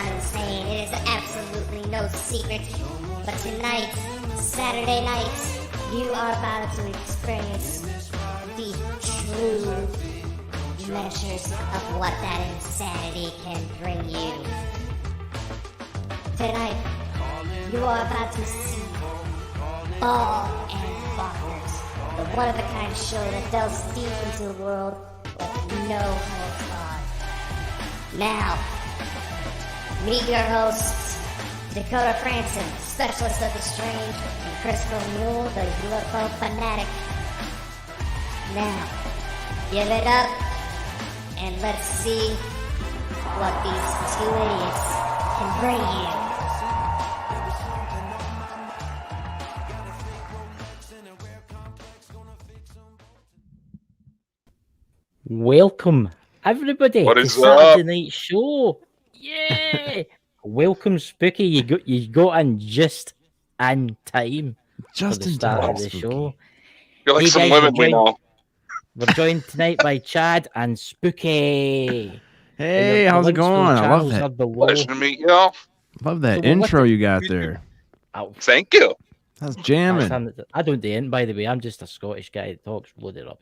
I'm insane. It is absolutely no secret. But tonight, Saturday night, you are about to experience the true measures of what that insanity can bring you. Tonight, you are about to see Bald and Bonkers, the one-of-a-kind show that delves deep into the world with no holds barred. Now, meet your hosts, Dakota Frandsen, specialist of the strange, and Christopher Moule, the UFO fanatic. Now, give it up, and let's see what these two idiots can bring you. Welcome, everybody, to Saturday Night Show. Yeah! Welcome, Spooky. You got in just in time just for the start of the show. You're like some women we know. We're joined tonight by Chad and Spooky. Hey, how's it going? I love that. Pleasure to meet y'all. Love that intro you got there. Oh, thank you. That's jamming. I don't do it, by the way. I'm just a Scottish guy that talks bloody rubbish.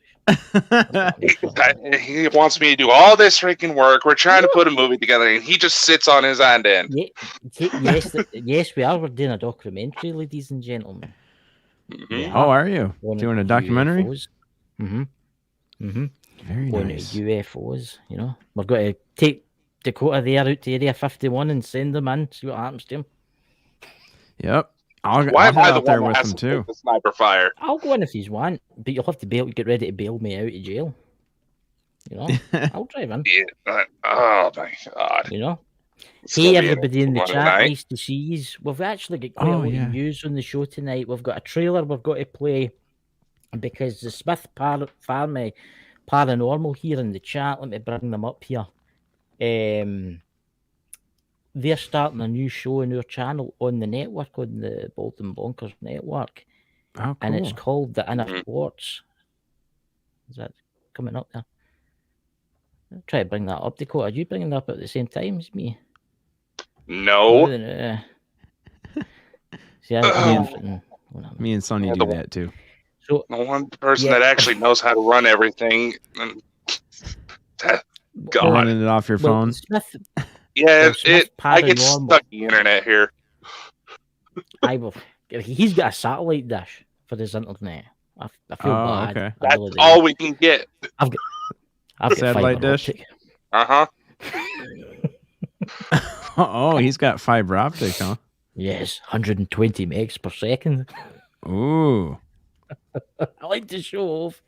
He wants me to do all this freaking work. We're trying to put a movie together, and he just sits on his end. Yes, we are. We're doing a documentary, ladies and gentlemen. Mm-hmm. Oh, are you doing a documentary? Mm-hmm. Very nice. UFOs, you know. We're going to take Dakota there out to Area 51 and send them in, see what happens to him. Yep. I'll head out there with them too. The sniper fire. I'll go in if you want, but you'll have to get ready to bail me out of jail. You know, I'll drive in. Yeah, oh my god! You know, hey everybody in the chat, nice to see you. We've actually got quite a lot of news on the show tonight. We've got a trailer we've got to play because the Smith Family Paranormal here in the chat. Let me bring them up here. They're starting a new show on our channel on the network, on the Bald and Bonkers network. Oh, cool. And it's called The Inner Quartz. Is that coming up there? I'll try to bring that up. Dakota, are you bringing that up at the same time as me? No. See, me and Sonny do that too. So the one person that actually knows how to run everything. God. Running it off your phone. Yeah, I get stuck in the internet here. He's got a satellite dish for his internet. I feel bad. Okay. That's all we can get. I've got satellite dish. Oh, he's got fiber optic, huh? Yes, 120 megs per second. Ooh. I like to show off.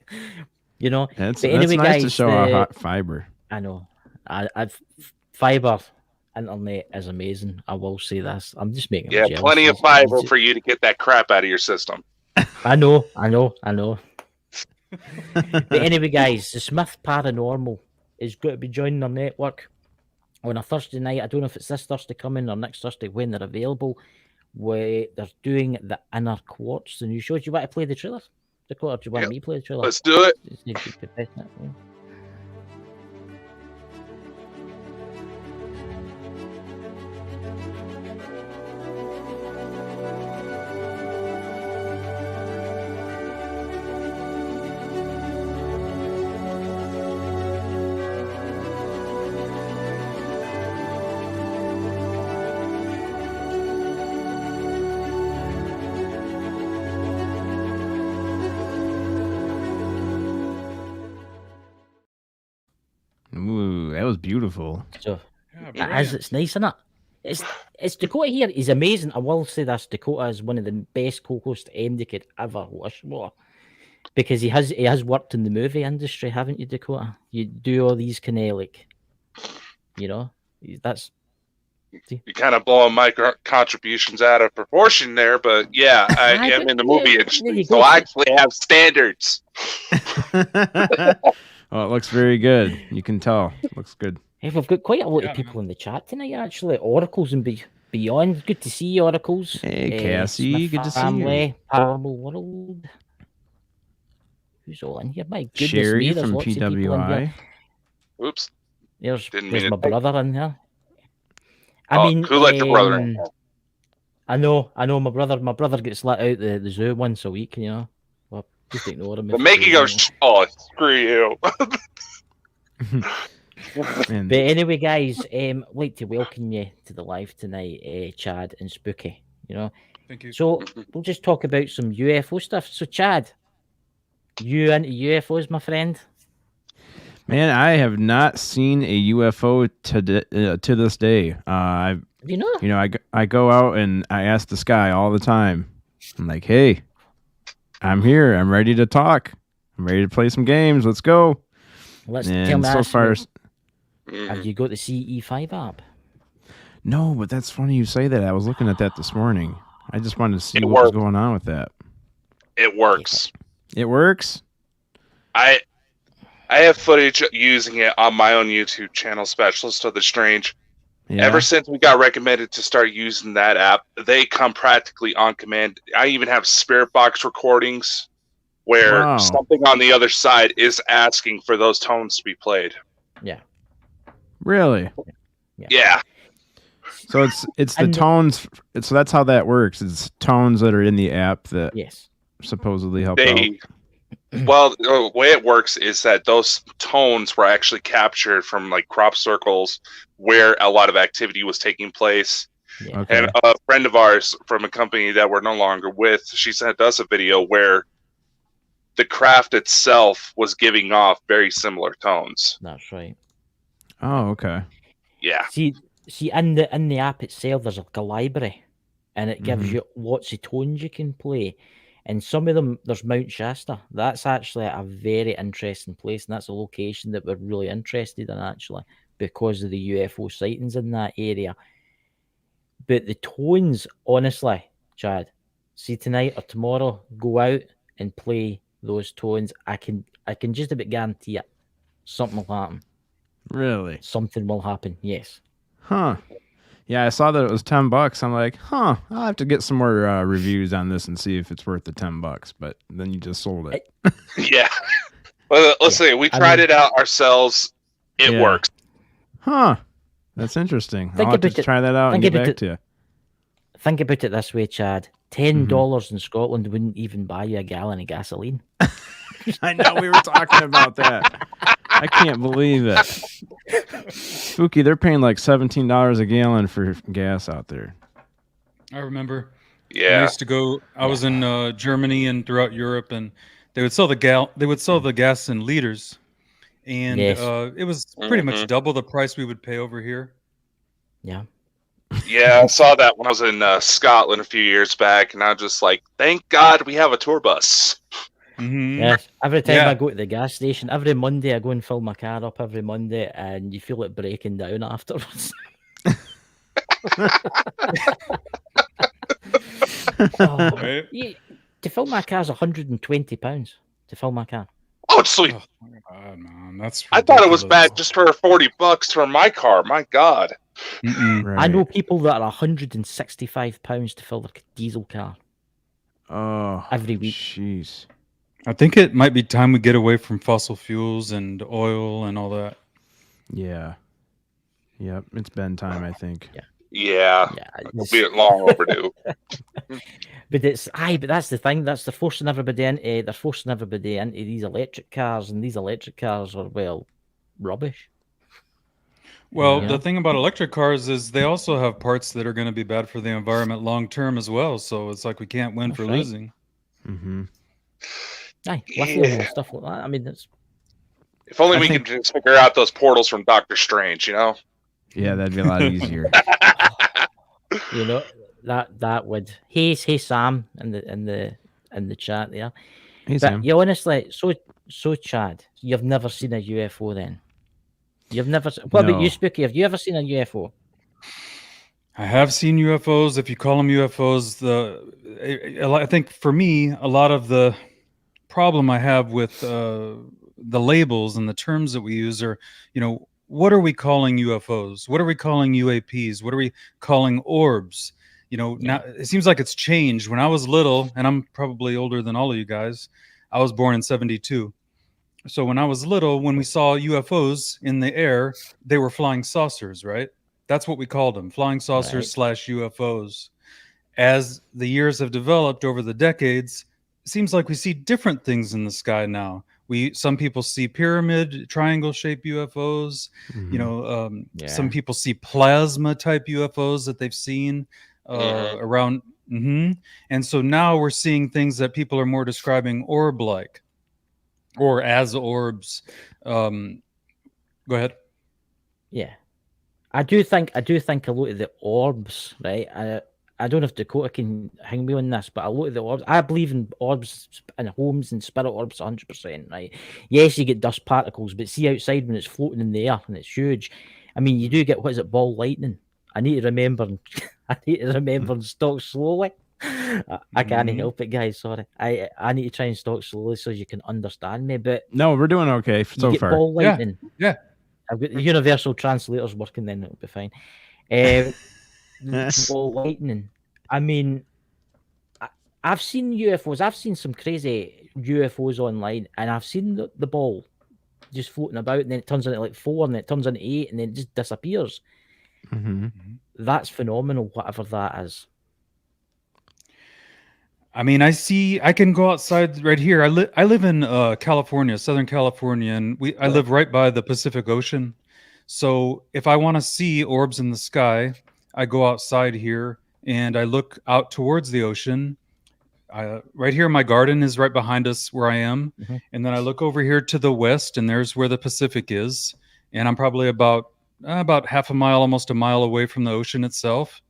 You know, that's nice guys, to show our hot fiber. I know. I've fiber internet is amazing. I will say this. I'm just making plenty of fiber for you to get that crap out of your system. I know. But anyway, guys, the Smith Paranormal is going to be joining our network on a Thursday night. I don't know if it's this Thursday coming or next Thursday when they're available. Where they're doing The Inner Quartz, the new show. Do you want to play the trailer? Dakota, do you want me to play the trailer? Let's do it. Ooh, that was beautiful. So, it's nice, isn't it? It's Dakota here. He's amazing. I will say this: Dakota is one of the best co-hosts MD could ever wish for, because he has worked in the movie industry, haven't you, Dakota? You do all these kind of that's. You kind of blowing my contributions out of proportion there, but yeah, I am in the movie industry, so I actually have standards. Oh, it looks very good. You can tell. It looks good. Hey, we've got quite a lot of people in the chat tonight, actually. Oracles and beyond. Good to see you, Oracles. Hey, Cassie. Good to see you. Paranormal World. Who's all in here? My goodness Sherry me, there's from lots of people in PWI. here. Oops. There's my brother in here. I mean, who let your brother? I know. My brother gets let out the zoo once a week. You know, well, just ignore him. But making go. Screw you. But anyway, guys, I'd like to welcome you to the live tonight, Chad and Spooky. You know, Thank you. So we'll just talk about some UFO stuff. So, Chad, you into UFOs, my friend? Man, I have not seen a UFO to this day. I go out and I ask the sky all the time. I'm like, hey, I'm here. I'm ready to talk. I'm ready to play some games. Let's go. Tell me, so far, have you got the CE5 app? No, but that's funny you say that. I was looking at that this morning. I just wanted to see what was going on with that. It works. It works? I have footage using it on my own YouTube channel, Specialist of the Strange. Yeah. Ever since we got recommended to start using that app, they come practically on command. I even have spirit box recordings where something on the other side is asking for those tones to be played. Yeah. Really? Yeah. So it's the tones. So that's how that works. It's tones that are in the app that supposedly help out. Well, the way it works is that those tones were actually captured from like crop circles where a lot of activity was taking place. Yeah. Okay. And a friend of ours from a company that we're no longer with, she sent us a video where the craft itself was giving off very similar tones. That's right. Oh, okay. Yeah. See, in the app itself, there's like a library, and it gives you lots of tones you can play. And some of them, there's Mount Shasta. That's actually a very interesting place, and that's a location that we're really interested in, actually, because of the UFO sightings in that area. But the tones, honestly, Chad, see tonight or tomorrow, go out and play those tones. I can just about guarantee it. Something will happen. Really? Something will happen, yes. Huh. Yeah, I saw that it was $10. I'm like, I'll have to get some more reviews on this and see if it's worth the $10. But then you just sold it. Yeah. Well, let's see. We tried it out ourselves. It works. Huh. That's interesting. I'll have to try that out and get back to you. Think about it this way, Chad. $10 in Scotland wouldn't even buy you a gallon of gasoline. I know, we were talking about that. I can't believe it. Spooky, they're paying like $17 a gallon for gas out there. I remember. Yeah. I used to go. I was in Germany and throughout Europe, and they would sell the gas in liters, and it was pretty much double the price we would pay over here. Yeah. Yeah, I saw that when I was in Scotland a few years back, and I was just like, thank God we have a tour bus. Yes. Every time I go to the gas station, every Monday I go and fill my car up every Monday, and you feel it breaking down afterwards. To fill my car is £120 to fill my car. Oh, sweet! Oh my God, man, that's ridiculous. I thought it was bad just for $40 for my car. My God. Right. I know people that are £165 to fill their diesel car. Oh, every week. Jeez. I think it might be time we get away from fossil fuels and oil and all that. Yeah. Yep. It's been time, I think. Yeah. It'll be long overdue. But that's the thing. They're forcing everybody into these electric cars, and these electric cars are rubbish. Well, the thing about electric cars is they also have parts that are going to be bad for the environment long term as well. So it's like we can't win for losing. Mm-hmm. Lithium and stuff like that. I mean, if only we could just figure out those portals from Doctor Strange, you know? Yeah, that'd be a lot easier. You know, that would. Hey Sam in the chat there. Hey Sam. Yeah, honestly, so Chad, you've never seen a UFO then? You've never. What about you, Spooky? Have you ever seen a UFO? I have seen UFOs. If you call them UFOs, I think for me, a lot of the problem I have with the labels and the terms that we use are, what are we calling UFOs? What are we calling UAPs? What are we calling orbs? Now it seems like it's changed. When I was little, and I'm probably older than all of you guys, I was born in 1972. So when I was little, when we saw UFOs in the air, they were flying saucers, right? That's what we called them, flying saucers / UFOs. As the years have developed over the decades, it seems like we see different things in the sky now. Some people see pyramid, triangle-shaped UFOs. Some people see plasma-type UFOs that they've seen around. And so now we're seeing things that people are more describing orb-like, or as orbs. Go ahead. Yeah, I do think a lot of the orbs, right? I don't know if Dakota can hang me on this, but a lot of the orbs, I believe in orbs and homes and spirit orbs 100%, right? Yes, you get dust particles, but see outside when it's floating in the air and it's huge. I mean, you do get, what is it, ball lightning? I need to remember and stalk slowly. I can't help it, guys. Sorry. I need to try and stalk slowly so you can understand me. But no, we're doing okay so far. Ball lightning. Yeah. I've got the universal translators working, then it'll be fine. Ball lightning. I mean, I've seen UFOs. I've seen some crazy UFOs online, and I've seen the ball just floating about, and then it turns into like 4, and then it turns into 8, and then it just disappears. That's phenomenal, whatever that is. I mean, I can go outside right here. I live in California, Southern California, and I live right by the Pacific Ocean. So if I want to see orbs in the sky, I go outside here and I look out towards the ocean. Right here, my garden is right behind us where I am. And then I look over here to the west, and there's where the Pacific is. And I'm probably about half a mile, almost a mile away from the ocean itself.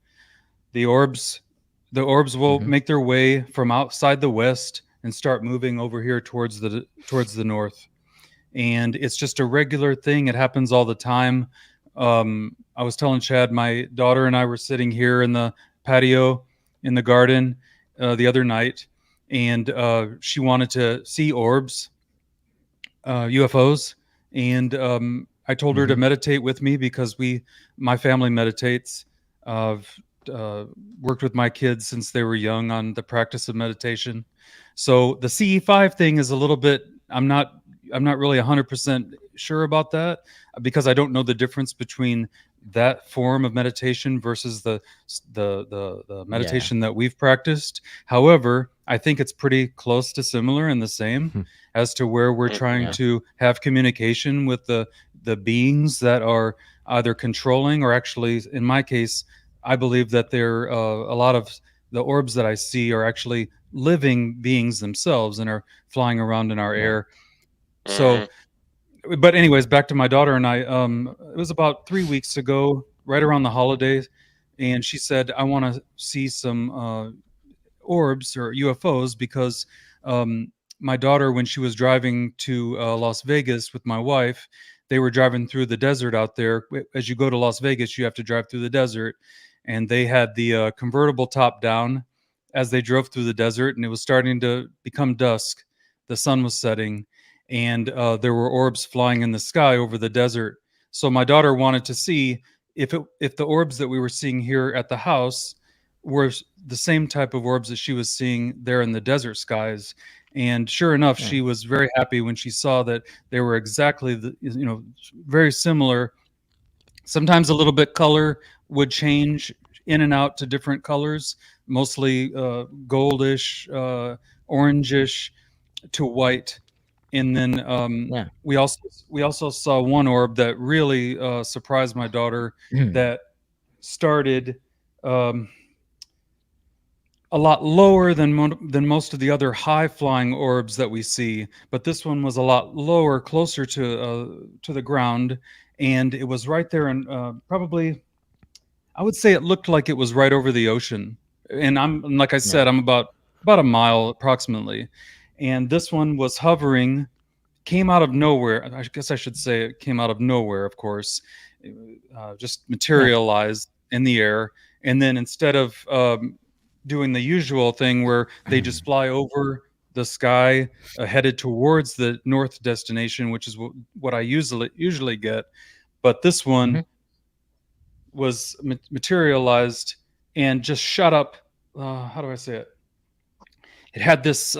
The orbs will make their way from outside the west and start moving over here towards the north. And it's just a regular thing. It happens all the time. I was telling Chad, my daughter and I were sitting here in the patio in the garden the other night, and she wanted to see orbs, UFOs, and I told her to meditate with me because my family meditates. I've worked with my kids since they were young on the practice of meditation. So the CE5 thing is a little bit, I'm not really 100% sure about that, because I don't know the difference between that form of meditation versus the meditation that we've practiced. However, I think it's pretty close to similar and the same as to where we're trying to have communication with the beings that are either controlling, or actually, in my case, I believe that they're a lot of the orbs that I see are actually living beings themselves and are flying around in our air. So, but anyways, back to my daughter and I. It was about 3 weeks ago, right around the holidays, and she said, "I want to see some orbs or UFOs," because my daughter, when she was driving to Las Vegas with my wife, they were driving through the desert out there. As you go to Las Vegas, you have to drive through the desert, and they had the convertible top down as they drove through the desert, and it was starting to become dusk. The sun was setting, and there were orbs flying in the sky over the desert. So my daughter wanted to see if the orbs that we were seeing here at the house were the same type of orbs that she was seeing there in the desert skies. And sure enough, she was very happy when she saw that they were exactly very similar. Sometimes a little bit color would change in and out to different colors, mostly goldish, orangish to white. And then we also saw one orb that really surprised my daughter, that started a lot lower than most of the other high flying orbs that we see, but this one was a lot lower, closer to the ground, and it was right there, and probably, I would say it looked like it was right over the ocean. And like I said, I'm about a mile approximately. And this one was hovering, came out of nowhere. I guess I should say it came out of nowhere, of course, just materialized in the air. And then instead of doing the usual thing where they just fly over the sky headed towards the north destination, which is what I usually get, but this one was materialized and just shot up. How do I say it? It had this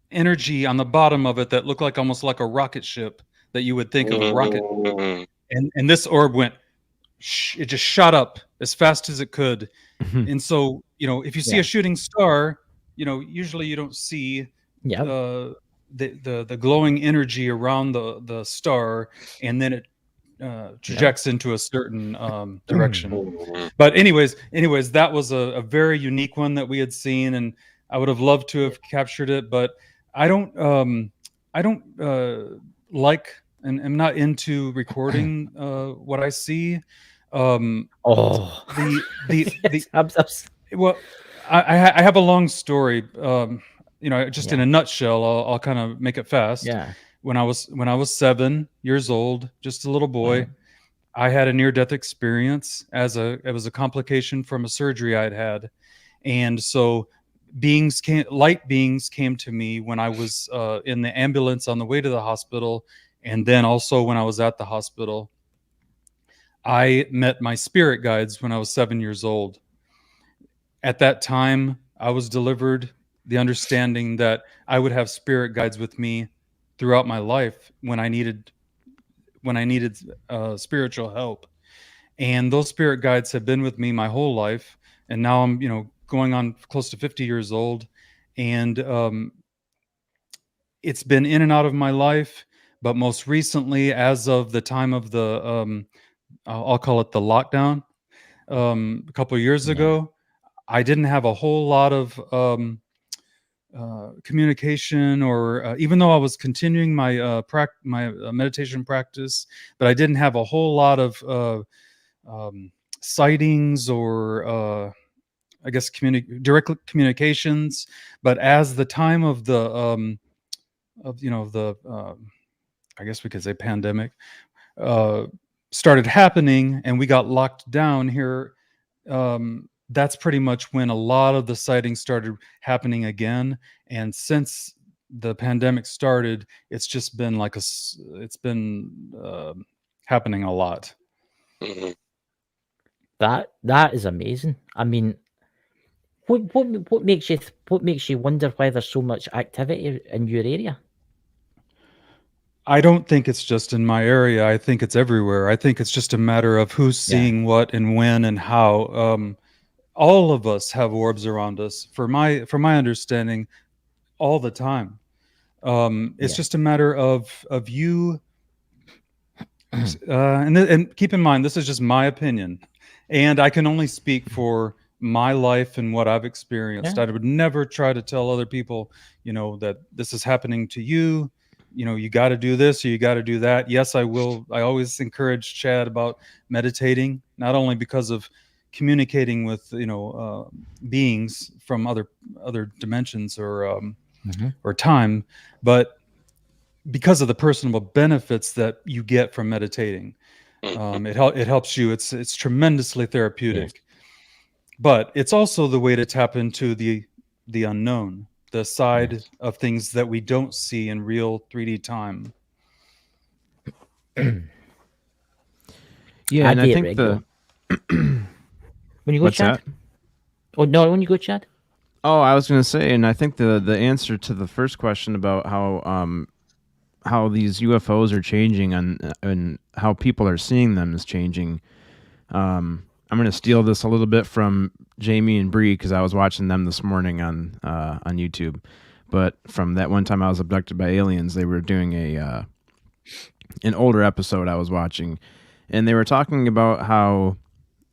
energy on the bottom of it that looked like almost like a rocket ship that you would think of a rocket. And this orb went it just shot up as fast as it could. And so, if you see a shooting star, usually you don't see the glowing energy around the star, and then it trajects into a certain direction. But anyways, that was a very unique one that we had seen, and I would have loved to have captured it, but I don't like, and I'm not into recording what I see. Well, I have a long story. Just in a nutshell, I'll kind of make it fast. Yeah. When I was 7 years old, just a little boy, I had a near-death experience it was a complication from a surgery I'd had, and so light beings came to me when I was in the ambulance on the way to the hospital, and then also when I was at the hospital. I met my spirit guides when I was 7 years old. At that time, I was delivered the understanding that I would have spirit guides with me throughout my life when I needed spiritual help. And those spirit guides have been with me my whole life. And now I'm, going on close to 50 years old. And it's been in and out of my life. But most recently, as of the time of the, I'll call it the lockdown, a couple of years ago, I didn't have a whole lot of communication, or even though I was continuing my meditation practice, but I didn't have a whole lot of sightings or I guess direct communications. But as the time of the I guess we could say pandemic started happening, and we got locked down here, that's pretty much when a lot of the sightings started happening again. And since the pandemic started, it's just been happening a lot. That is amazing. I mean, what makes you wonder why there's so much activity in your area? I don't think it's just in my area. I think it's everywhere. I think it's just a matter of who's seeing what and when and how. All of us have orbs around us, for my understanding, all the time. It's just a matter of you. And keep in mind, this is just my opinion, and I can only speak for my life and what I've experienced. I would never try to tell other people, that this is happening to you. You got to do this or you got to do that. Yes, I will. I always encourage Chad about meditating, not only because of communicating with beings from other dimensions or time, but because of the personal benefits that you get from meditating. It helps you. It's tremendously therapeutic, but it's also the way to tap into the unknown, the side of things that we don't see in real 3D time. Yeah, and I think when you go, Chad? Oh no, when you go, Chad? Oh, I was going to say, and I think the answer to the first question about how these UFOs are changing and how people are seeing them is changing. I'm going to steal this a little bit from Jamie and Bree, because I was watching them this morning on YouTube. But from that one time I was abducted by aliens, they were doing an older episode I was watching, and they were talking about how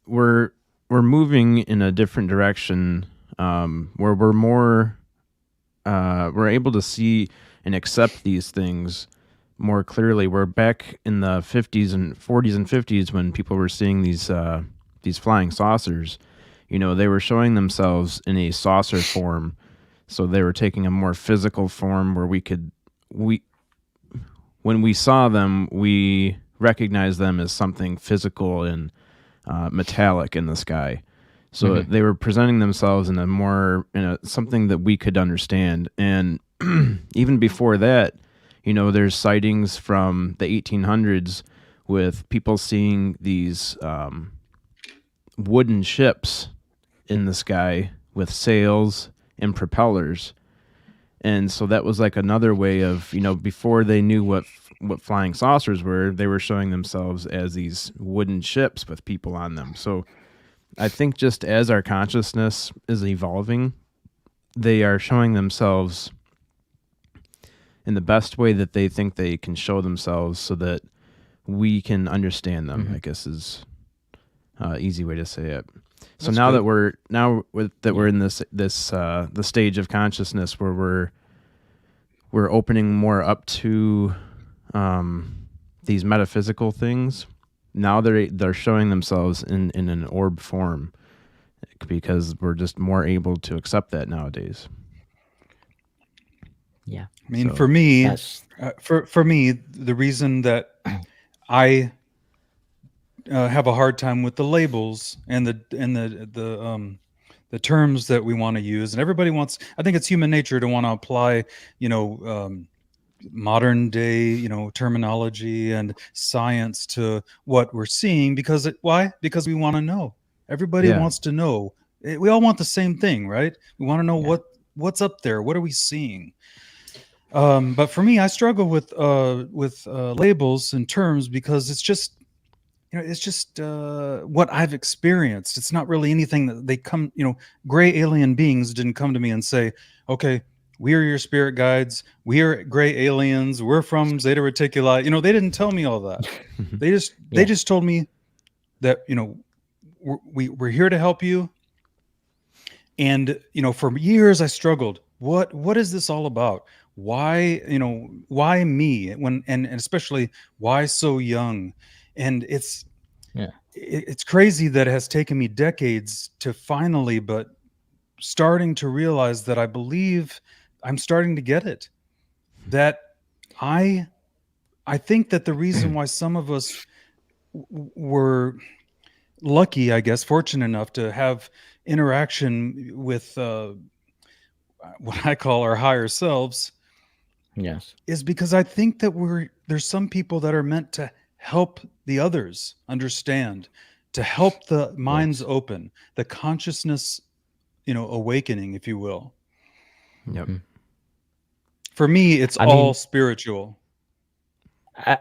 we're moving in a different direction, where we're able to see and accept these things more clearly. We're back in the 40s and 50s when people were seeing these flying saucers. They were showing themselves in a saucer form, so they were taking a more physical form where when we saw them, we recognized them as something physical and metallic in the sky. So they were presenting themselves in something that we could understand. And even before that, there's sightings from the 1800s with people seeing these wooden ships in the sky with sails and propellers. And so that was like another way of, before they knew what what flying saucers were, they were showing themselves as these wooden ships with people on them. So I think just as our consciousness is evolving, they are showing themselves in the best way that they think they can show themselves so that we can understand them, I guess is easy way to say it. So That's now good. that we're in this the stage of consciousness where we're opening more up to these metaphysical things. Now they're showing themselves in an orb form because we're just more able to accept that nowadays. Yeah. I mean, So for me, that's- for me, the reason that I have a hard time with the labels and the terms that we want to use, and everybody wants. I think it's human nature to want to apply, modern day, terminology and science to what we're seeing why? Because we want to know. Everybody Yeah. wants to know. We all want the same thing, right? We want to know what's up there. What are we seeing? But for me, I struggle with labels and terms because it's just what I've experienced. It's not really anything that they come, gray alien beings didn't come to me and say, okay, we are your spirit guides. We are gray aliens. We're from Zeta Reticuli. They didn't tell me all that. They just told me that, we're here to help you. And, for years I struggled. What is this all about? Why me and especially why so young? And it's crazy that it has taken me decades to finally, but starting to realize that I believe I'm starting to get it. That I think that the reason why some of us were lucky, I guess, fortunate enough to have interaction with what I call our higher selves, yes, is because I think that there's some people that are meant to help the others understand, to help the minds open, the consciousness, awakening, if you will. Yep. For me, it's all spiritual.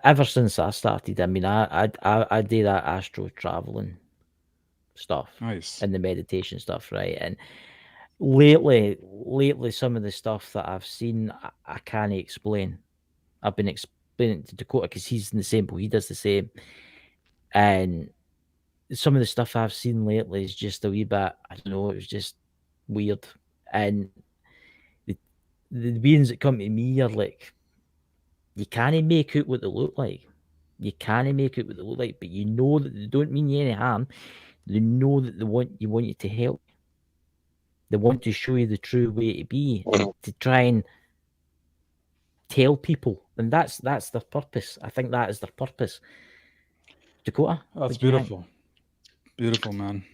Ever since I started, I mean, I do that astral traveling stuff, Nice, and the meditation stuff, right? And lately, some of the stuff that I've seen, I can't explain. I've been explaining to Dakota because he's in the same boat. He does the same, and some of the stuff I've seen lately is just a wee bit. I don't know. It was just weird, and the beings that come to me are like, you can't make out what they look like. You can't make out what they look like, but you know that they don't mean you any harm. They know that they want you to help. They want to show you the true way to be and to try and tell people, and that's their purpose. I think that is their purpose. Dakota, that's beautiful. Beautiful, man.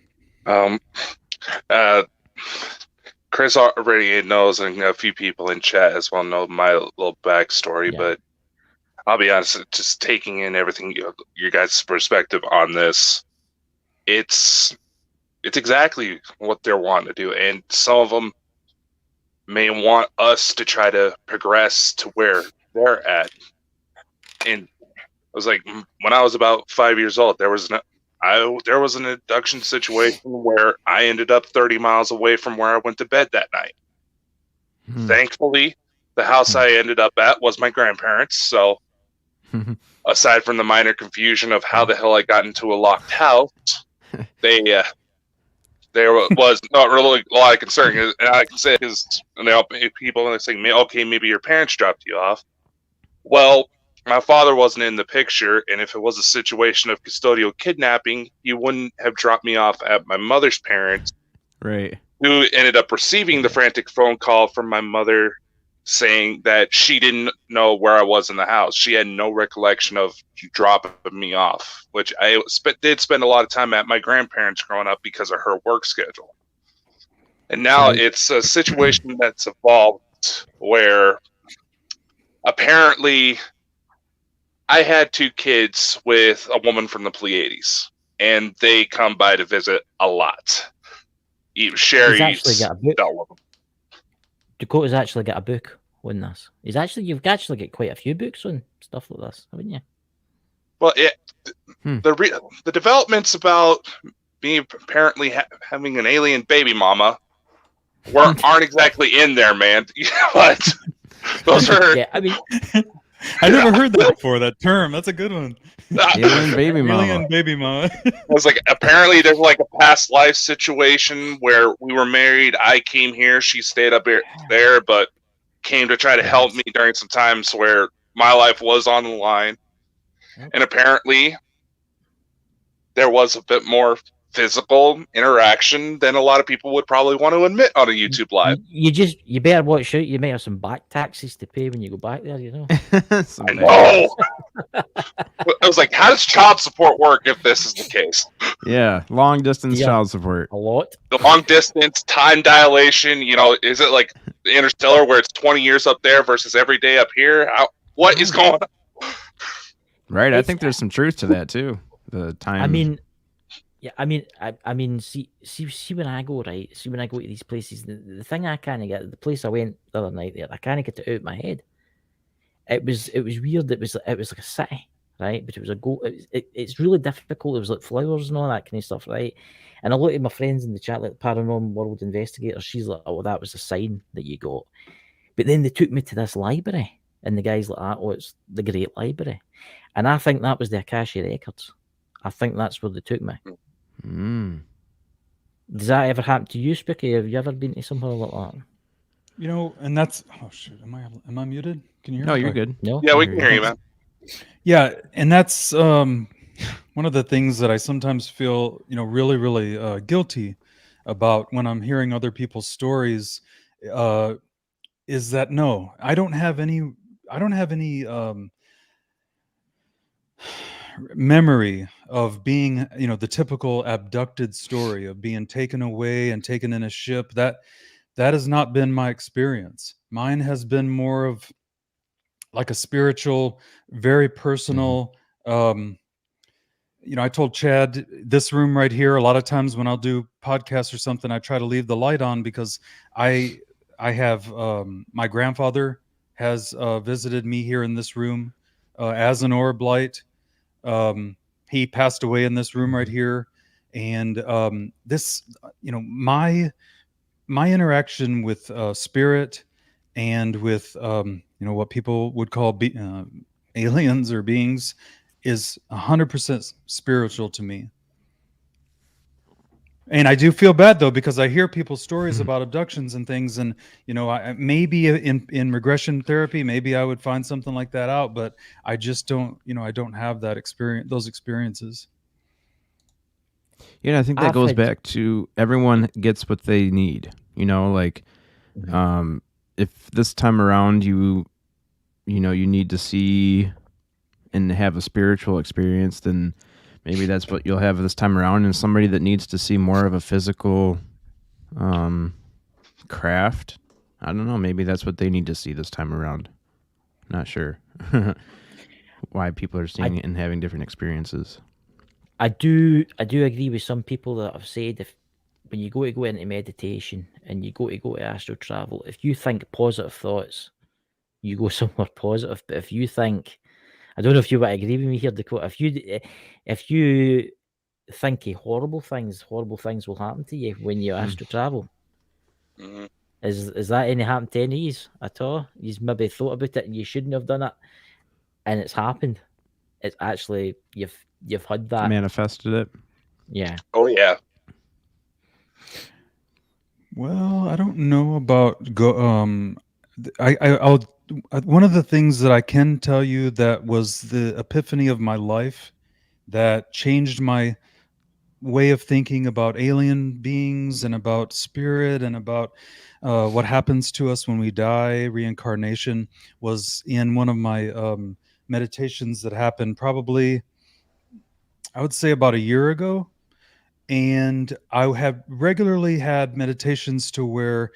Chris already knows, and a few people in chat as well know my little backstory, but I'll be honest, just taking in everything, your guys' perspective on this, it's exactly what they're wanting to do, and some of them may want us to try to progress to where they're at. And I was like, when I was about 5 years old, there was an abduction situation where I ended up 30 miles away from where I went to bed that night. Thankfully, the house I ended up at was my grandparents. So aside from the minor confusion of how the hell I got into a locked house, there was not really a lot of concern. And I can say, because people are saying, okay, maybe your parents dropped you off. Well, my father wasn't in the picture, and if it was a situation of custodial kidnapping, he wouldn't have dropped me off at my mother's parents, right? Who ended up receiving the frantic phone call from my mother saying that she didn't know where I was in the house. She had no recollection of dropping me off, which I did spend a lot of time at my grandparents growing up because of her work schedule. And now it's a situation that's evolved where apparently I had 2 kids with a woman from the Pleiades, and they come by to visit a lot. Sherry's dealt with them. Dakota's actually got a book on this. You've actually got quite a few books on stuff like this, haven't you? Well, the developments about me apparently having an alien baby mama aren't exactly in there, man. But those are. Yeah, I mean, I never heard that before. That term. That's a good one. Alien baby mama. Alien baby mama. I was like, apparently there's like a past life situation where we were married. I came here, she stayed up there, but came to try to help me during some times where my life was on the line. And apparently there was a bit more physical interaction than a lot of people would probably want to admit on a YouTube live. You better watch out. You may have some back taxes to pay when you go back there, you know. I know. I was like, how does child support work if this is the case? Yeah, long distance child support. A lot. The long distance, time dilation, is it like Interstellar where it's 20 years up there versus every day up here? What is going on? Right, I think there's some truth to that too. The time. I mean, see when I go, right? See when I go to these places, the thing I kind of get, the place I went the other night there, I kind of get it out of my head. It was weird. It was like a city, right? But it was it's really difficult. It was like flowers and all that kind of stuff, right? And a lot of my friends in the chat, like Paranormal World Investigator, she's like, "Oh, that was a sign that you got." But then they took me to this library, and the guy's like, "Oh, it's the Great Library," and I think that was the Akasha Records. I think that's where they took me. Mm. Does that ever happen to you, Spooky? Have you ever been to somewhere like that? And that's am I muted? Can you hear me? No, you're good. No? Yeah, we can hear you, man. Yeah, and that's one of the things that I sometimes feel, really, really guilty about when I'm hearing other people's stories. Is that no, I don't have any memory of being, the typical abducted story of being taken away and taken in a ship. That has not been my experience. Mine has been more of like a spiritual, very personal. I told Chad, this room right here, a lot of times when I'll do podcasts or something, I try to leave the light on because I have my grandfather has visited me here in this room as an orb light. He passed away in this room right here, and this, my interaction with spirit and with what people would call aliens or beings is 100% spiritual to me. And I do feel bad though, because I hear people's stories about abductions and things, and I maybe in regression therapy, maybe I would find something like that out, but I just don't, I don't have that experience, those experiences. I think that goes back to everyone gets what they need. If this time around you need to see and have a spiritual experience, then maybe that's what you'll have this time around. And somebody that needs to see more of a physical craft, I don't know, maybe that's what they need to see this time around. Not sure why people are seeing it and having different experiences. I do agree with some people that have said when you go into meditation and you go to astral travel, if you think positive thoughts, you go somewhere positive. But if you think, I don't know if you would agree with me here, Dakota, if you think of horrible things will happen to you when you astral travel. Mm-hmm. Is that any happened to any of yous at all? You've maybe thought about it and you shouldn't have done it, and it's happened. It's actually you've had that, manifested it. Yeah. Oh yeah. Well, I don't know about I'll one of the things that I can tell you that was the epiphany of my life that changed my way of thinking about alien beings and about spirit and about what happens to us when we die, reincarnation, was in one of my meditations that happened probably, I would say, about a year ago. And I have regularly had meditations to where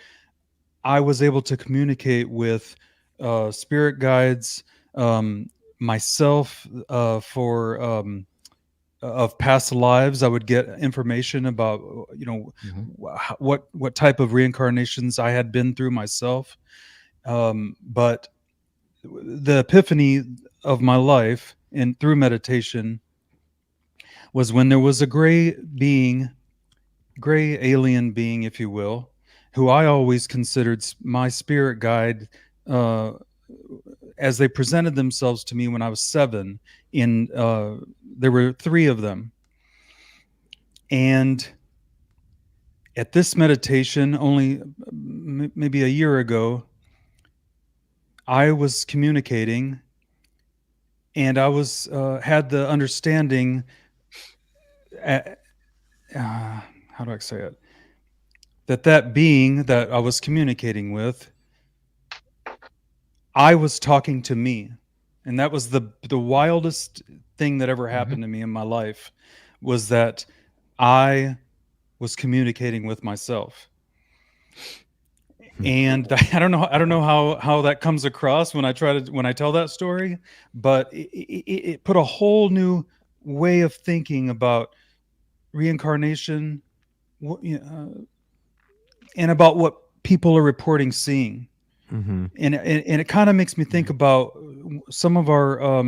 I was able to communicate with spirit guides, myself, of past lives. I would get information about, what type of reincarnations I had been through myself. But the epiphany of my life and through meditation was when there was a gray alien being, if you will, who I always considered my spirit guide, as they presented themselves to me when I was 7. There were 3 of them, and at this meditation, only maybe a year ago, I was communicating, and I was had the understanding. How do I say it? That being that I was communicating with, I was talking to me, and that was the wildest thing that ever happened to me in my life, was that I was communicating with myself. And I don't know how that comes across when I tell that story, but it put a whole new way of thinking about reincarnation, and about what people are reporting seeing. And it kind of makes me think about some of our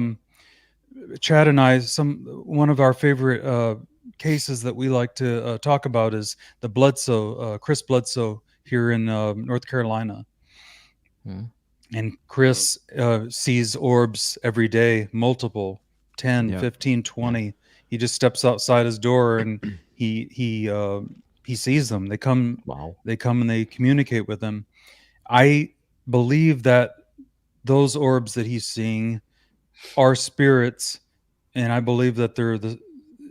Chad and I, one of our favorite cases that we like to talk about is the Chris Bledsoe here in North Carolina. And Chris sees orbs every day, multiple, 10, 15, 20. He just steps outside his door and he sees them. They come and they communicate with him. I believe that those orbs that he's seeing are spirits, and I believe that they're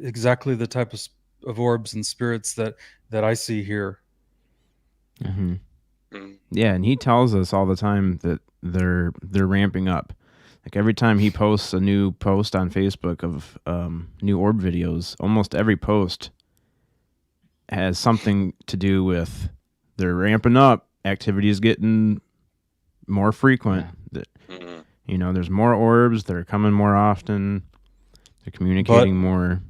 exactly the type of orbs and spirits that I see here. Yeah, and he tells us all the time that they're ramping up. Like every time he posts a new post on Facebook of new orb videos, almost every post has something to do with they're ramping up. Activity is getting more frequent. There's more orbs. They're coming more often. They're communicating more.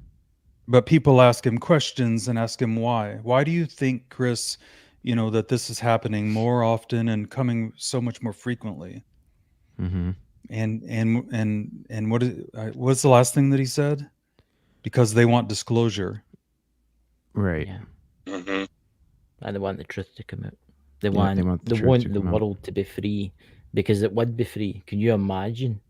But people ask him questions and ask him why. Why do you think, Chris, that this is happening more often and coming so much more frequently? And what's the last thing that he said? Because they want disclosure. Right. And they want the truth to come out. They want the world to be free, because it would be free. Can you imagine?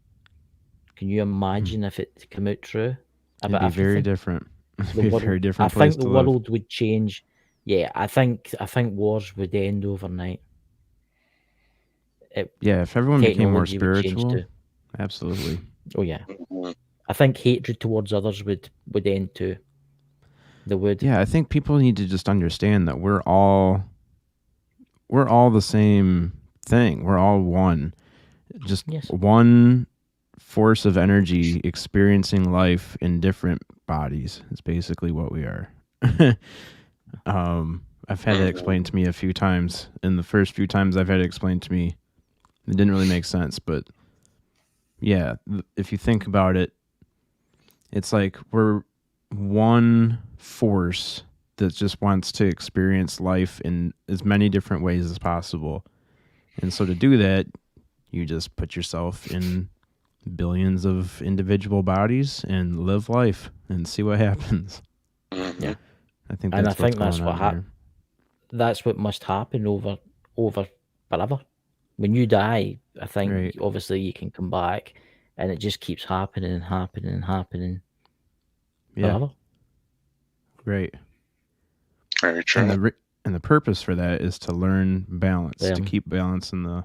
If it came out true? It'd be very different. It'd be a very different place to live. I think the world would change. Yeah, I think wars would end overnight. If everyone became more spiritual, absolutely. Oh yeah. I think hatred towards others would end too. They would. Yeah, I think people need to just understand that we're all the same thing. We're all one. Just one force of energy experiencing life in different bodies. It's basically what we are. I've had it explained to me a few times. And the first few times I've had it explained to me, it didn't really make sense. But yeah, if you think about it, it's like we're one force that just wants to experience life in as many different ways as possible. And so to do that, you just put yourself in billions of individual bodies and live life and see what happens. Yeah. I think that's what happens. That's what must happen over forever. When you die, I think obviously you can come back, and it just keeps happening and happening and happening. Forever. Right. Very true. And the purpose for that is to learn balance, to keep balance in the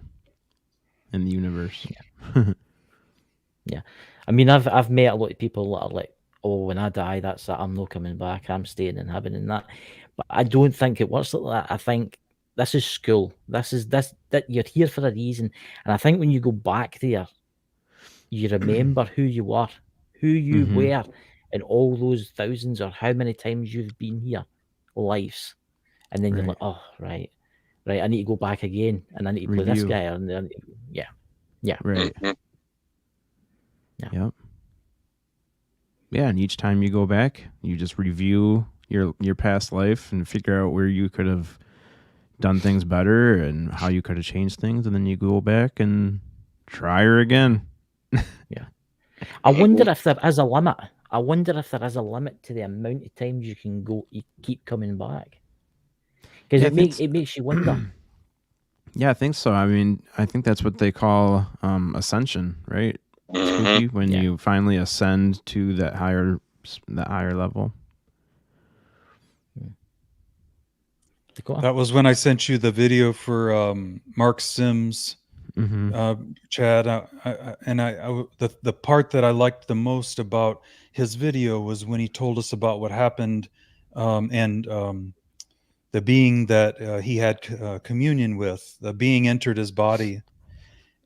universe. Yeah. I mean, I've met a lot of people that are like, oh, when I die, that's it. I'm not coming back. I'm staying in heaven and that. But I don't think it works like that. I think this is school. That you're here for a reason. And I think when you go back there, you remember who you were, who you were, in all those thousands or how many times you've been here, lives. And then you're like, oh, right, I need to go back again, and I need to play this guy. And then, yeah. Right. Yep. Yeah, and each time you go back, you just review your past life and figure out where you could have done things better and how you could have changed things, and then you go back and try her again. Yeah. I wonder if there is a limit. I wonder if there is a limit to the amount of times you can go, you keep coming back. Because it makes you wonder. Yeah, I think so. I mean, I think that's what they call ascension, right? Spooky, when you finally ascend to that higher level. That was when I sent you the video for Mark Sims, Chad, the part that I liked the most about his video was when he told us about what happened, and the being that he had communion with. The being entered his body,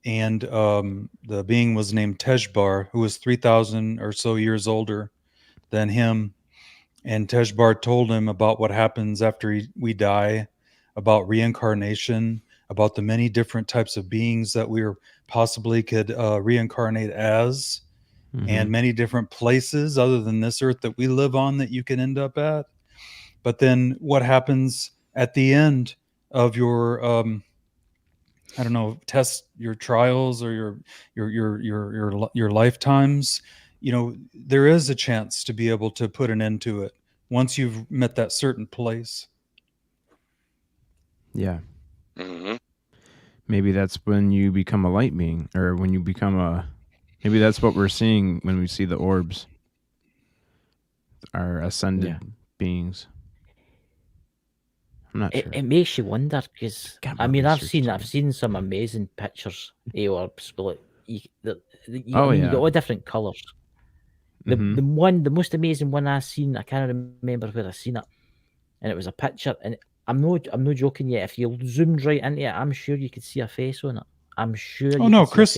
and the being was named Tejbar, who was 3,000 or so years older than him. And Tejbar told him about what happens after we die, about reincarnation, about the many different types of beings that we possibly could reincarnate as, and many different places other than this earth that we live on that you can end up at. But then what happens at the end of your I don't know, test your trials or your lifetimes, you know, there is a chance to be able to put an end to it once you've met that certain place. Yeah. Maybe that's when you become a light being, or when you become maybe that's what we're seeing when we see the orbs, our ascended beings. I'm not sure. It makes you wonder, because I mean, I've seen some amazing pictures of orbs. But you got all different colours. The most amazing one I seen, I can't remember where I seen it, and it was a picture, and I'm not joking yet. If you zoomed right into it, I'm sure you could see a face on it. I'm sure. Oh no, Chris!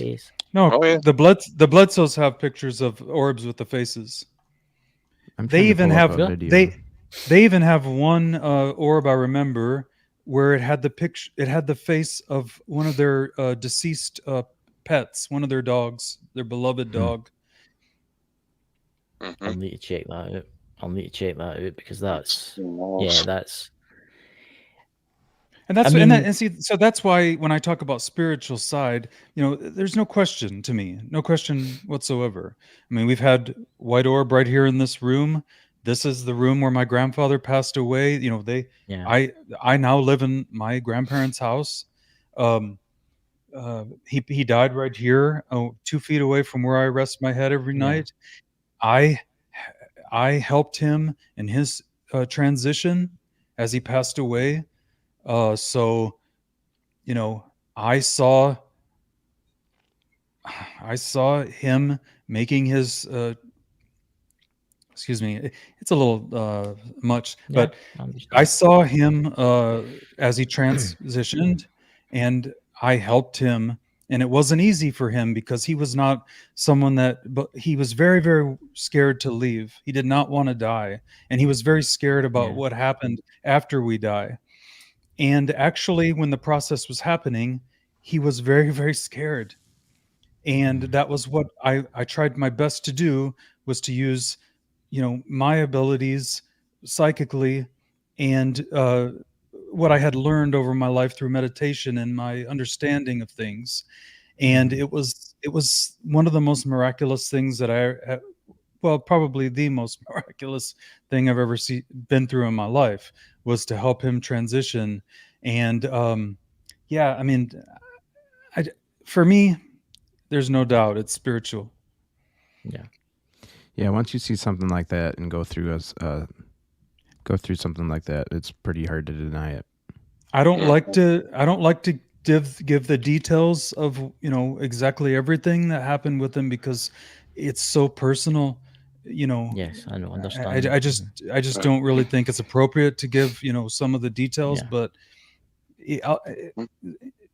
No, the blood cells have pictures of orbs with the faces. They even have They even have one orb I remember where it had the picture. It had the face of one of their deceased pets, one of their dogs, their beloved dog. I'll need to check that out. Because that's. And that's and see, so that's why when I talk about spiritual side, you know, there's no question to me, no question whatsoever. I mean, we've had white orb right here in this room. This is the room where my grandfather passed away. You know, I now live in my grandparents' house. He died right here, 2 feet away from where I rest my head every night. I helped him in his transition as he passed away. So, you know, I saw him making his excuse me, it's a little much, but I saw him as he transitioned, and I helped him, and it wasn't easy for him because he was not someone but he was very, very scared to leave. He did not want to die, and he was very scared about what happened after we die. And actually, when the process was happening, he was very, very scared. And that was what I tried my best to do, was to use, you know, my abilities psychically and what I had learned over my life through meditation and my understanding of things. And it was one of the most miraculous things that probably the most miraculous thing I've ever been through in my life, was to help him transition. And I mean, for me, there's no doubt it's spiritual. Yeah, once you see something like that and go through something like that, it's pretty hard to deny it. I don't like to give the details of, you know, exactly everything that happened with him, because it's so personal, you know. Yes, I don't understand. I just don't really think it's appropriate to give, you know, some of the details, but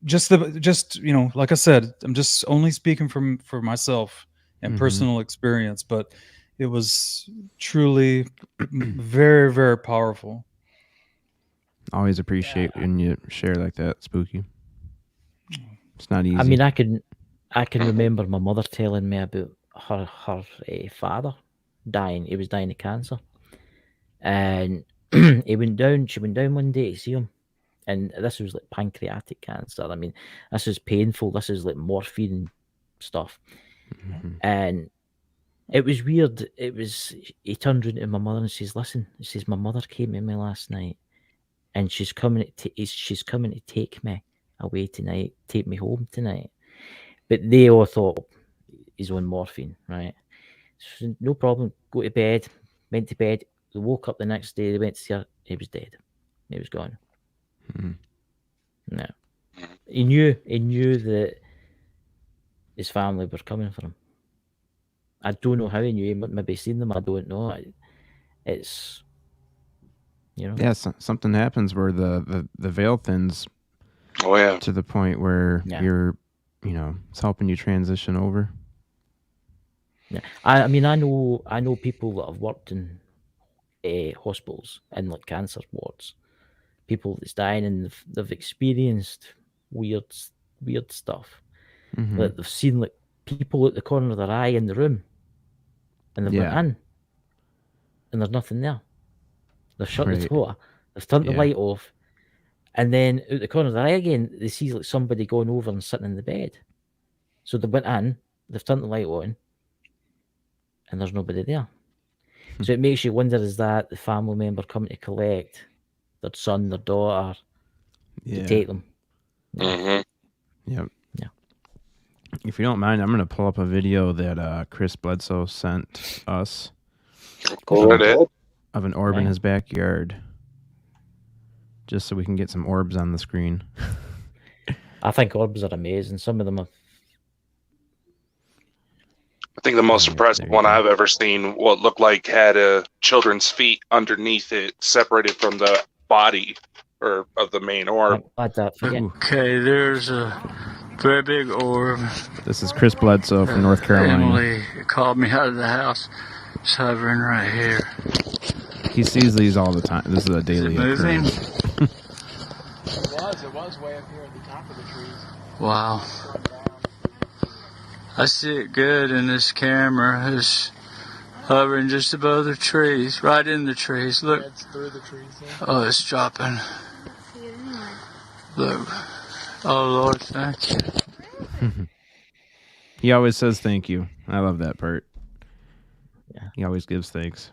just you know, like I said, I'm just only speaking for myself and personal experience, but it was truly very, very powerful. Always appreciate when you share like that, Spooky. It's not easy. I mean, I can remember my mother telling me about her father dying. He was dying of cancer, and she went down one day to see him, And this was like pancreatic cancer. I mean, this is painful. This is like morphine stuff. And it was weird. He turned around to my mother and says, "Listen," he says, "my mother came to me last night, and she's coming to take me away tonight, take me home tonight." But they all thought he's on morphine, right? So no problem. Go to bed. Went to bed. They woke up the next day. They went to see her. He was dead. He was gone. No, he knew that his family were coming for him. I don't know how he knew. He maybe seen them. I don't know. It's, you know. Yeah, something happens where the veil thins. Oh yeah. To the point where you're, you know, it's helping you transition over. Yeah, I mean, I know people that have worked in hospitals and like cancer wards. People that's dying and they've experienced weird stuff. Like they've seen like people at the corner of their eye in the room, and they've went in, and there's nothing there. They've shut the door, they've turned the light off, and then out the corner of their eye again, they see like somebody going over and sitting in the bed. So they went in, they've turned the light on, and there's nobody there. So it makes you wonder: is that the family member coming to collect their son, their daughter, to take them? Yep. Yeah. If you don't mind, I'm going to pull up a video that Chris Bledsoe sent us of an orb in his backyard, just so we can get some orbs on the screen. I think orbs are amazing. Some of them are. I think the most impressive one I've ever seen, what looked like had a children's feet underneath it, separated from the body or of the main orb. Okay, there's a very big orb. This is Chris Bledsoe from North Carolina. Emily called me out of the house. It's hovering right here. He sees these all the time. This is a daily occurrence. It was way up here at the top of the trees. Wow. I see it good in this camera. It's hovering just above the trees, right in the trees. Look. It's through the trees. Oh, it's dropping. Look. Oh, Lord, thank you. He always says thank you. I love that part. Yeah. He always gives thanks.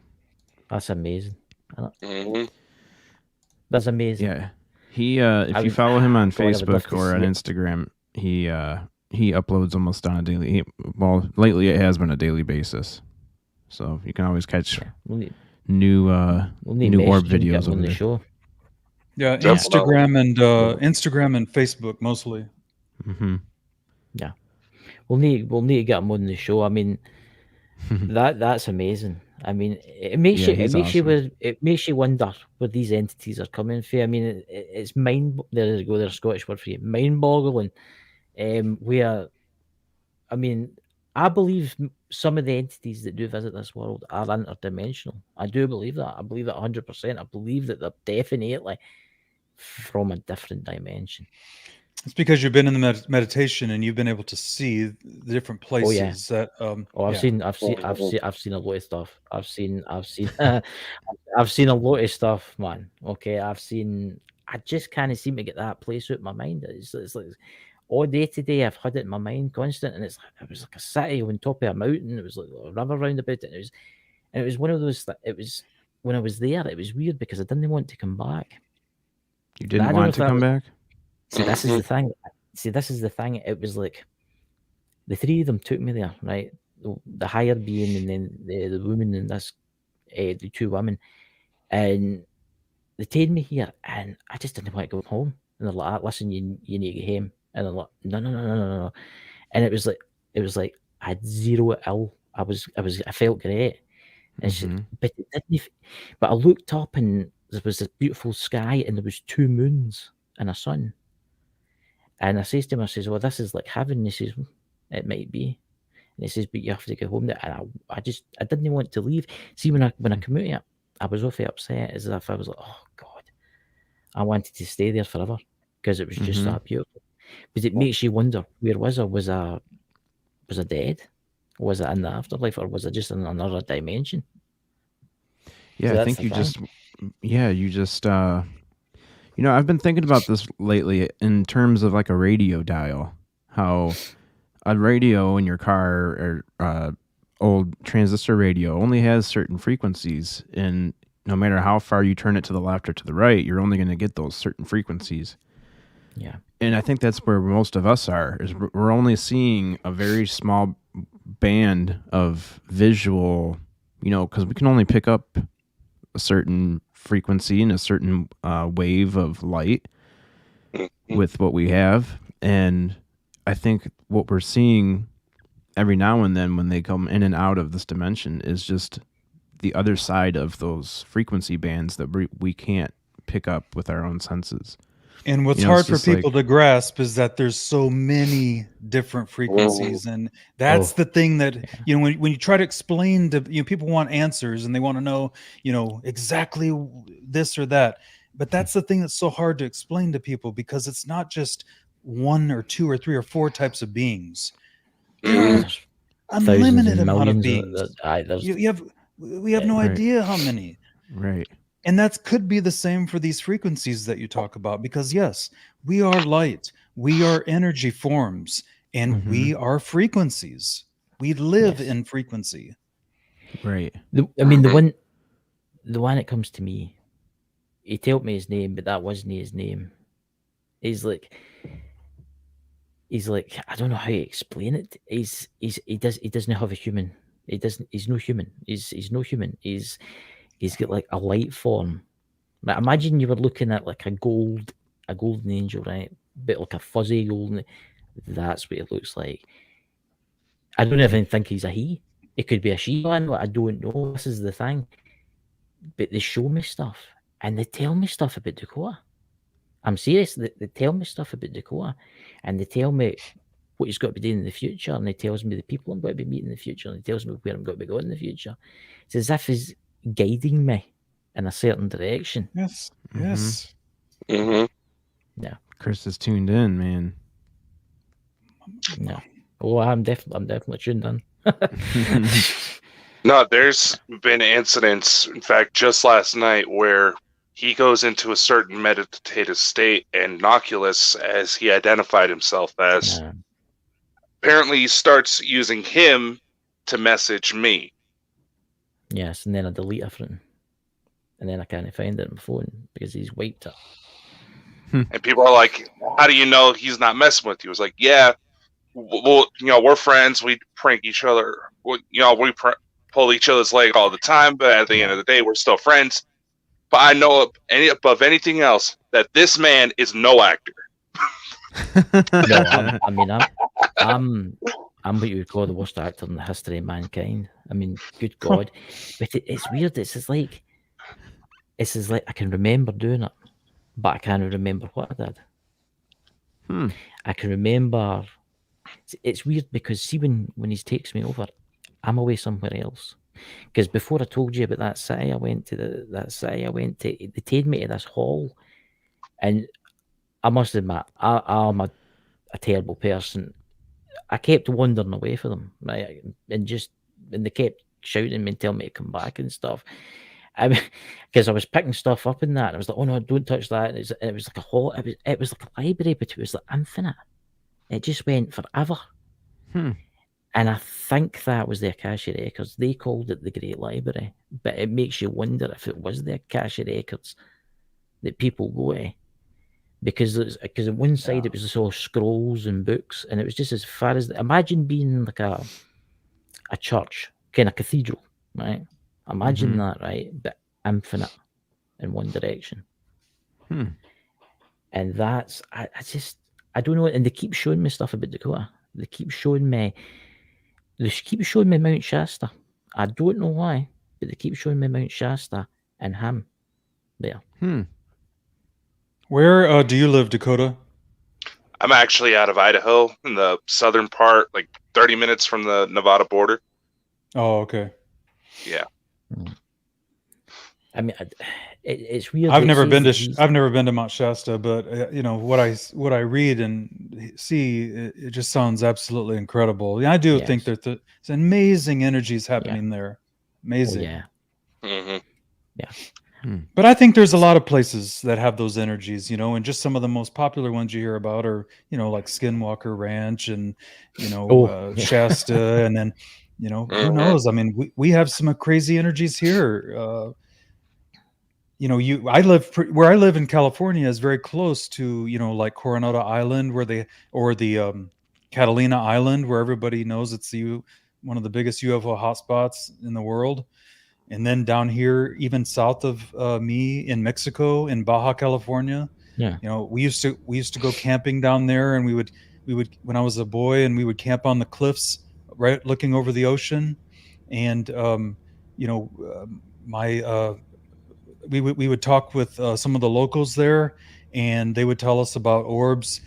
That's amazing. That's amazing. Yeah. He if you follow him on Facebook or on Instagram, he uploads almost on a daily. Lately it has been a daily basis, so you can always catch new orb videos on the show. Yeah, Instagram and Facebook mostly. Yeah, we'll need to get him on the show. I mean, that's amazing. I mean, it makes you wonder where these entities are coming from. I mean, it's there you go. There's a Scottish word for you. Mind-boggling. I mean, I believe some of the entities that do visit this world are interdimensional. I do believe that. I believe that 100%. I believe that they're definitely from a different dimension. It's because you've been in the meditation and you've been able to see the different places that. I've seen a lot of stuff. I've seen I've seen a lot of stuff, man. Okay, I just can't seem to get that place out of my mind. It's like all day today I've had it in my mind constant, and it was like a city on top of a mountain. It was like a river round about it. And it was one of those. It was when I was there. It was weird because I didn't want to come back. You didn't want to come back? See, this is the thing. It was like the three of them took me there, right? The higher being, and then the woman, and this, the two women, and they take me here, and I just didn't want to go home. And they're like, "Listen, you need to go home." And I'm like, no. And it was like I had zero ill. I felt great. And but it didn't. But I looked up, and there was this beautiful sky, and there was two moons and a sun. And I says to him, I says, "Well, this is like heaven." And he says, "It might be." And he says, "But you have to go home there." And I didn't want to leave. See, when I come out here, I was awfully upset, as if I was like, "Oh God," I wanted to stay there forever because it was just that beautiful. But it makes you wonder, where was I? Was I dead? Was I in the afterlife, or was I just in another dimension? Yeah, so I think you just I've been thinking about this lately in terms of like a radio dial. How a radio in your car or old transistor radio only has certain frequencies, and no matter how far you turn it to the left or to the right, you're only going to get those certain frequencies. Yeah. And I think that's where most of us are, is we're only seeing a very small band of visual, because we can only pick up a certain frequency and a certain wave of light with what we have. And I think what we're seeing every now and then when they come in and out of this dimension is just the other side of those frequency bands that we can't pick up with our own senses. And what's hard for people to grasp is that there's so many different frequencies, and that's the thing that when you try to explain to people want answers and they want to know exactly this or that, but that's the thing that's so hard to explain to people, because it's not just one or two or three or four types of beings. There's unlimited amount of beings. We have no idea how many. Right. And that could be the same for these frequencies that you talk about, because yes, we are light, we are energy forms, and we are frequencies. We live in frequency. Right. The one that comes to me, he told me his name, but that wasn't his name. He's like, I don't know how to explain it. He doesn't have a human. He's no human. He's no human. He's got like a light form. Like, imagine you were looking at like a golden angel, right? Bit like a fuzzy golden. That's what it looks like. I don't even think he's a he. It could be a she one. I don't know. This is the thing. But they show me stuff and they tell me stuff about Dakota. I'm serious. They tell me stuff about Dakota, and they tell me what he's got to be doing in the future, and he tells me the people I'm going to be meeting in the future, and he tells me where I'm going to be going in the future. It's as if he's guiding me in a certain direction. Yes. Yes. Mm-hmm. Yeah. Chris is tuned in, man. No. Oh, I'm definitely tuned in. No, there's been incidents, in fact, just last night, where he goes into a certain meditative state, and Noculus, as he identified himself as, apparently he starts using him to message me. Yes, and then I delete everything. And then I can't find it on my phone because he's wiped it. And people are like, how do you know he's not messing with you? It's like, yeah, well, we're friends. We prank each other. We pull each other's leg all the time. But at the end of the day, we're still friends. But I know above anything else that this man is no actor. No, I'm what you would call the worst actor in the history of mankind. I mean, good God. But it's weird. It's as like I can remember doing it, but I can't remember what I did. I can remember. It's weird because see when he takes me over, I'm away somewhere else. Because before I told you about that city I went to, they take me to this hall, and I must admit, I'm a terrible person. I kept wandering away from them, right? And they kept shouting at me and telling me to come back and stuff. Because I was picking stuff up in that, and I was like, "Oh no, don't touch that!" And it was like a hall. It was like a library, but it was like infinite. It just went forever. And I think that was the Akasha Records. They called it the Great Library, but it makes you wonder if it was the Akasha Records that people go to. Because on one side it was just all scrolls and books, and it was just as far as imagine being like a church, kind of cathedral, right? Imagine that, right? But infinite in one direction. And that's I don't know. And they keep showing me stuff about Dakota. They keep showing me Mount Shasta. I don't know why, but they keep showing me Mount Shasta and him there. Where do you live, Dakota? I'm actually out of Idaho, in the southern part, like 30 minutes from the Nevada border. Oh, okay. Yeah. I mean, it's weird. I've never been to Mount Shasta, but what I read and see, it just sounds absolutely incredible. Yeah, I do think that there's amazing energies happening there. Amazing. Oh, yeah. Mm-hmm. Yeah. But I think there's a lot of places that have those energies, and just some of the most popular ones you hear about are, like Skinwalker Ranch and, Shasta. And then, who knows? I mean, we have some crazy energies here. Where I live in California is very close to, like Coronado Island or the Catalina Island, where everybody knows it's one of the biggest UFO hotspots in the world. And then down here, even south of me in Mexico, in Baja California, we used to go camping down there, and we would when I was a boy, and we would camp on the cliffs, right, looking over the ocean, and we would talk with some of the locals there, and they would tell us about orbs.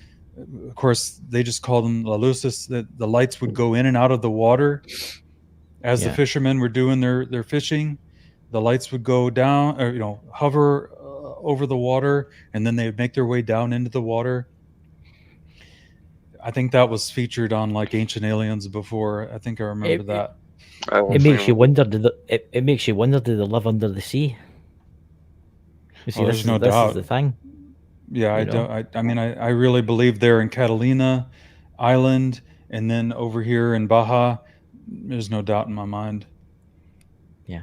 Of course, they just call them la luces. The lights would go in and out of the water. As the fishermen were doing their fishing, the lights would go down, or hover over the water, and then they would make their way down into the water. I think that was featured on like Ancient Aliens before. I think I remember that. It makes you wonder. It makes you wonder, do they live under the sea? You see, there's no doubt. This is the thing. Yeah, I really believe they're in Catalina Island, and then over here in Baja. There's no doubt in my mind. Yeah,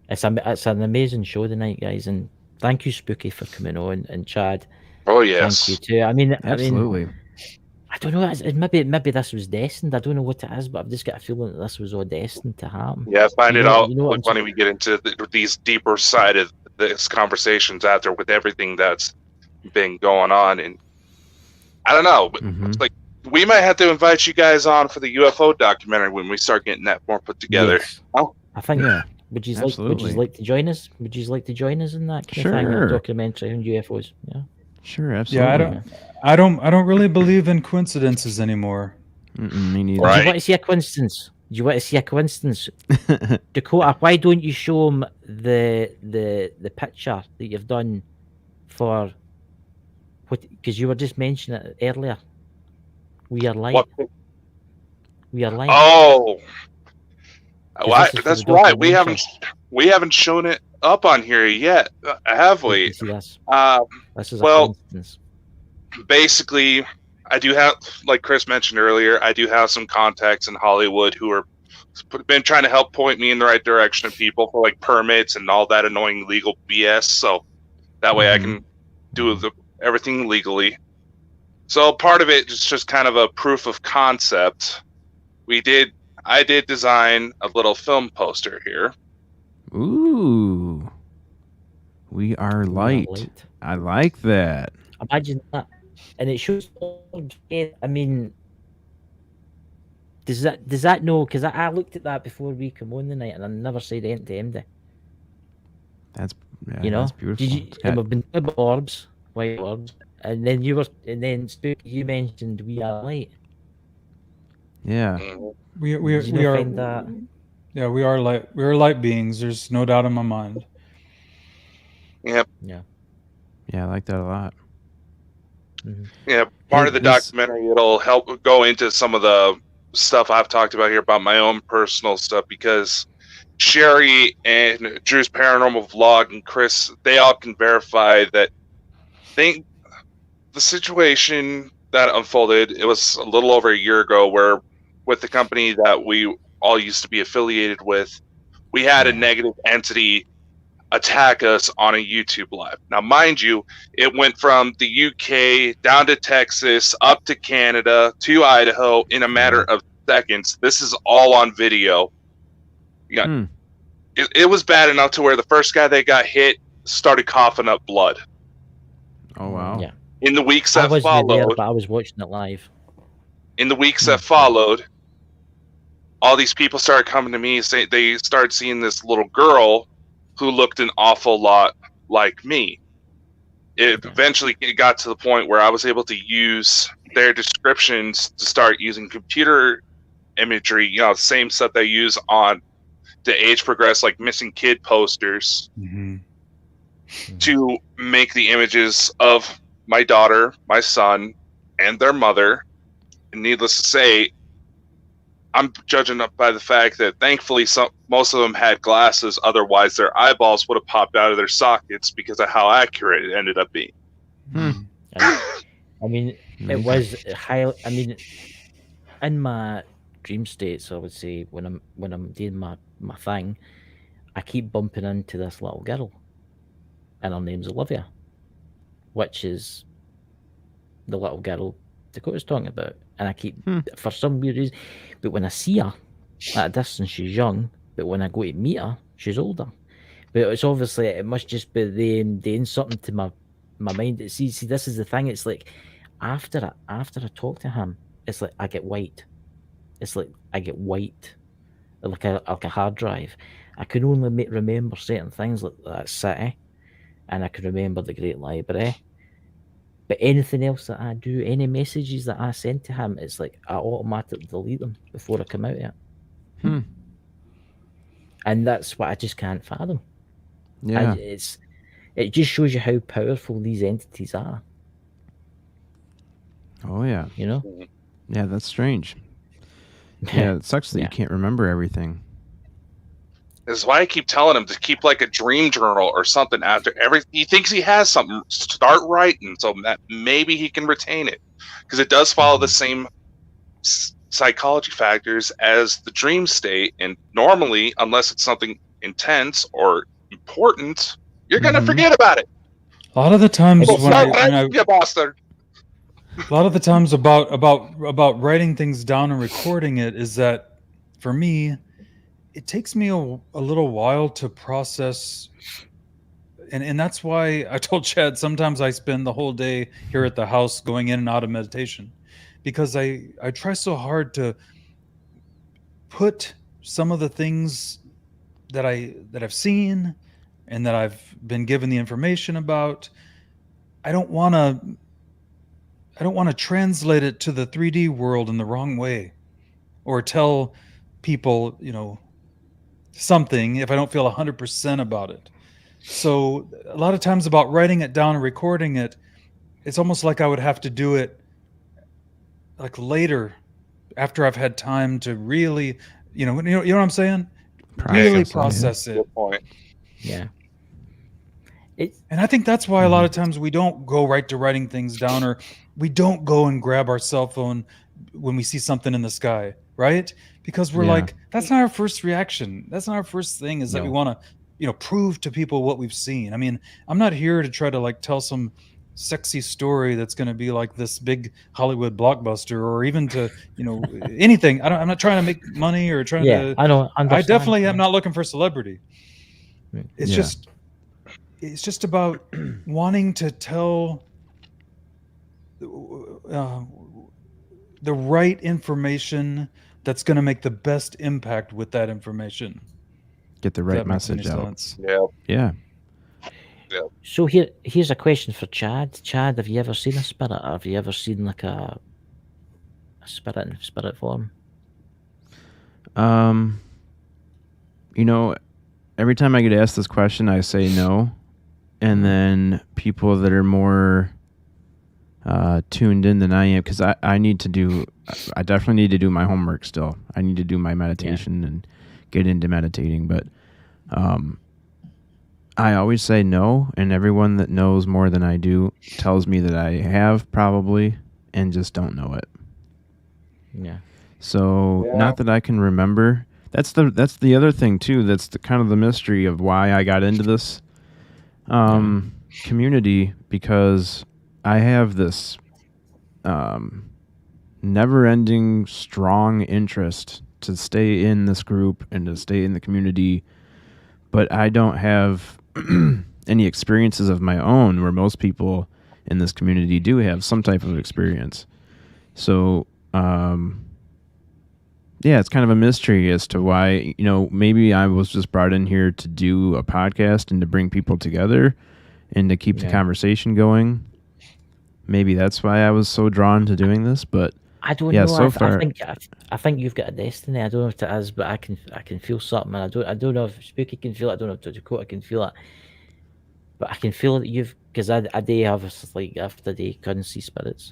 it's an amazing show tonight, guys, and thank you, Spooky, for coming on, and Chad. Oh yes, thank you too. Absolutely. I don't know. Maybe this was destined. I don't know what it is, but I've just got a feeling that this was all destined to happen. Yeah, find it out when we get into these deeper side of this conversations after, with everything that's been going on, and I don't know, but it's like. We might have to invite you guys on for the UFO documentary when we start getting that more put together. Yes. Oh, I think. Yeah. Would you like to join us? Would you like to join us in that kind of thing, a documentary on UFOs? Yeah. Sure, absolutely. Yeah, I don't really believe in coincidences anymore. Me neither. Right. Do you want to see a coincidence? Dakota, why don't you show them the picture that you've done for what? Because you were just mentioning it earlier. We are light. We are light. Oh, that's right. We haven't shown it up on here yet, have we? Yes. This is a coincidence. Basically, I do have, like Chris mentioned earlier, I do have some contacts in Hollywood who are been trying to help point me in the right direction of people for like permits and all that annoying legal BS. So that way I can do everything legally. So part of it is just kind of a proof of concept. I did design a little film poster here. Ooh. We are light. I like that. Imagine that. And it shows, I mean, does that know? Because I looked at that before we come on the night, and I never said anything to MD. That's that's beautiful. And we've been talking about orbs, white orbs, and then you mentioned we are light. Yeah, we are. Yeah, we are light. We are light beings. There's no doubt in my mind. Yep. Yeah. Yeah, I like that a lot. Mm-hmm. Yeah, part of the documentary, it'll help go into some of the stuff I've talked about here about my own personal stuff, because Sherry and Drew's Paranormal Vlog and Chris, they all can verify that the situation that unfolded, it was a little over a year ago, where with the company that we all used to be affiliated with, we had a negative entity attack us on a YouTube live. Now, mind you, it went from the UK down to Texas, up to Canada, to Idaho in a matter of seconds. This is all on video. It was bad enough to where the first guy that got hit started coughing up blood. Oh, wow. Yeah. In the weeks that followed, there, but I was watching it live. In the weeks that followed, all these people started coming to me, saying they started seeing this little girl who looked an awful lot like me. It eventually got to the point where I was able to use their descriptions to start using computer imagery, the same stuff they use on the Age Progress, like missing kid posters, to make the images of my daughter, my son, and their mother. And needless to say, I'm judging up by the fact that thankfully most of them had glasses. Otherwise, their eyeballs would have popped out of their sockets because of how accurate it ended up being. I mean, it was high. I mean, in my dream states, I would say when I'm doing my thing, I keep bumping into this little girl, and her name's Olivia, which is the little girl Dakota's talking about. And I keep, for some weird reason, but when I see her at a distance, she's young, but when I go to meet her, she's older. But it's obviously, it must just be them doing something to my mind. See, this is the thing. It's like after I talk to him, it's like I get white. It's like I get white, like a hard drive. I can only remember certain things like that city, and I can remember the Great Library. But anything else that I do, any messages that I send to him, it's like I automatically delete them before I come out of it. And that's what I just can't fathom. Yeah. It just shows you how powerful these entities are. Oh, yeah. You know? Yeah, that's strange. Yeah, it sucks that you can't remember everything. This is why I keep telling him to keep like a dream journal or something after he thinks he has something. Start writing so that maybe he can retain it, because it does follow the same psychology factors as the dream state. And normally, unless it's something intense or important, you're gonna forget about it. A lot of the times a lot of the times about writing things down and recording it is that for me, it takes me a little while to process, and that's why I told Chad sometimes I spend the whole day here at the house going in and out of meditation, because I try so hard to put some of the things that I've seen and that I've been given the information about. I don't want to translate it to the 3D world in the wrong way, or tell people, something if I don't feel 100% about it. So a lot of times about writing it down and recording it, it's almost like I would have to do it like later, after I've had time to really, you know what I'm saying? Really process it. Good point. Yeah. And I think that's why a lot of times we don't go right to writing things down, or we don't go and grab our cell phone when we see something in the sky, right? Because we're like, that's not our first reaction. That's not our first thing, is that we want to, prove to people what we've seen. I mean, I'm not here to try to like tell some sexy story that's going to be like this big Hollywood blockbuster, or even to, anything. I'm not trying to make money or trying to. I definitely am not looking for celebrity. It's just about wanting to tell the right information that's going to make the best impact with that information. Get the right message out. Sense. Yeah. So here's a question for Chad. Chad, have you ever seen a spirit? Or have you ever seen like a spirit in spirit form? Every time I get asked this question, I say no. And then people that are more tuned in than I am, because I definitely need to do my homework still. I need to do my meditation and get into meditating. But I always say no, and everyone that knows more than I do tells me that I have probably and just don't know it. Yeah. So not that I can remember. That's the other thing too. That's kind of the mystery of why I got into this community, because I have this never-ending strong interest to stay in this group and to stay in the community, but I don't have any experiences of my own, where most people in this community do have some type of experience. So it's kind of a mystery as to why, maybe I was just brought in here to do a podcast and to bring people together and to keep the conversation going. Maybe that's why I was so drawn to doing this, but I don't know. So far, I think you've got a destiny. I don't know if it is, but I can feel something. And I don't know if Spooky can feel it. I don't know if Dakota can feel it, but I can feel that because I do have like after they couldn't see spirits.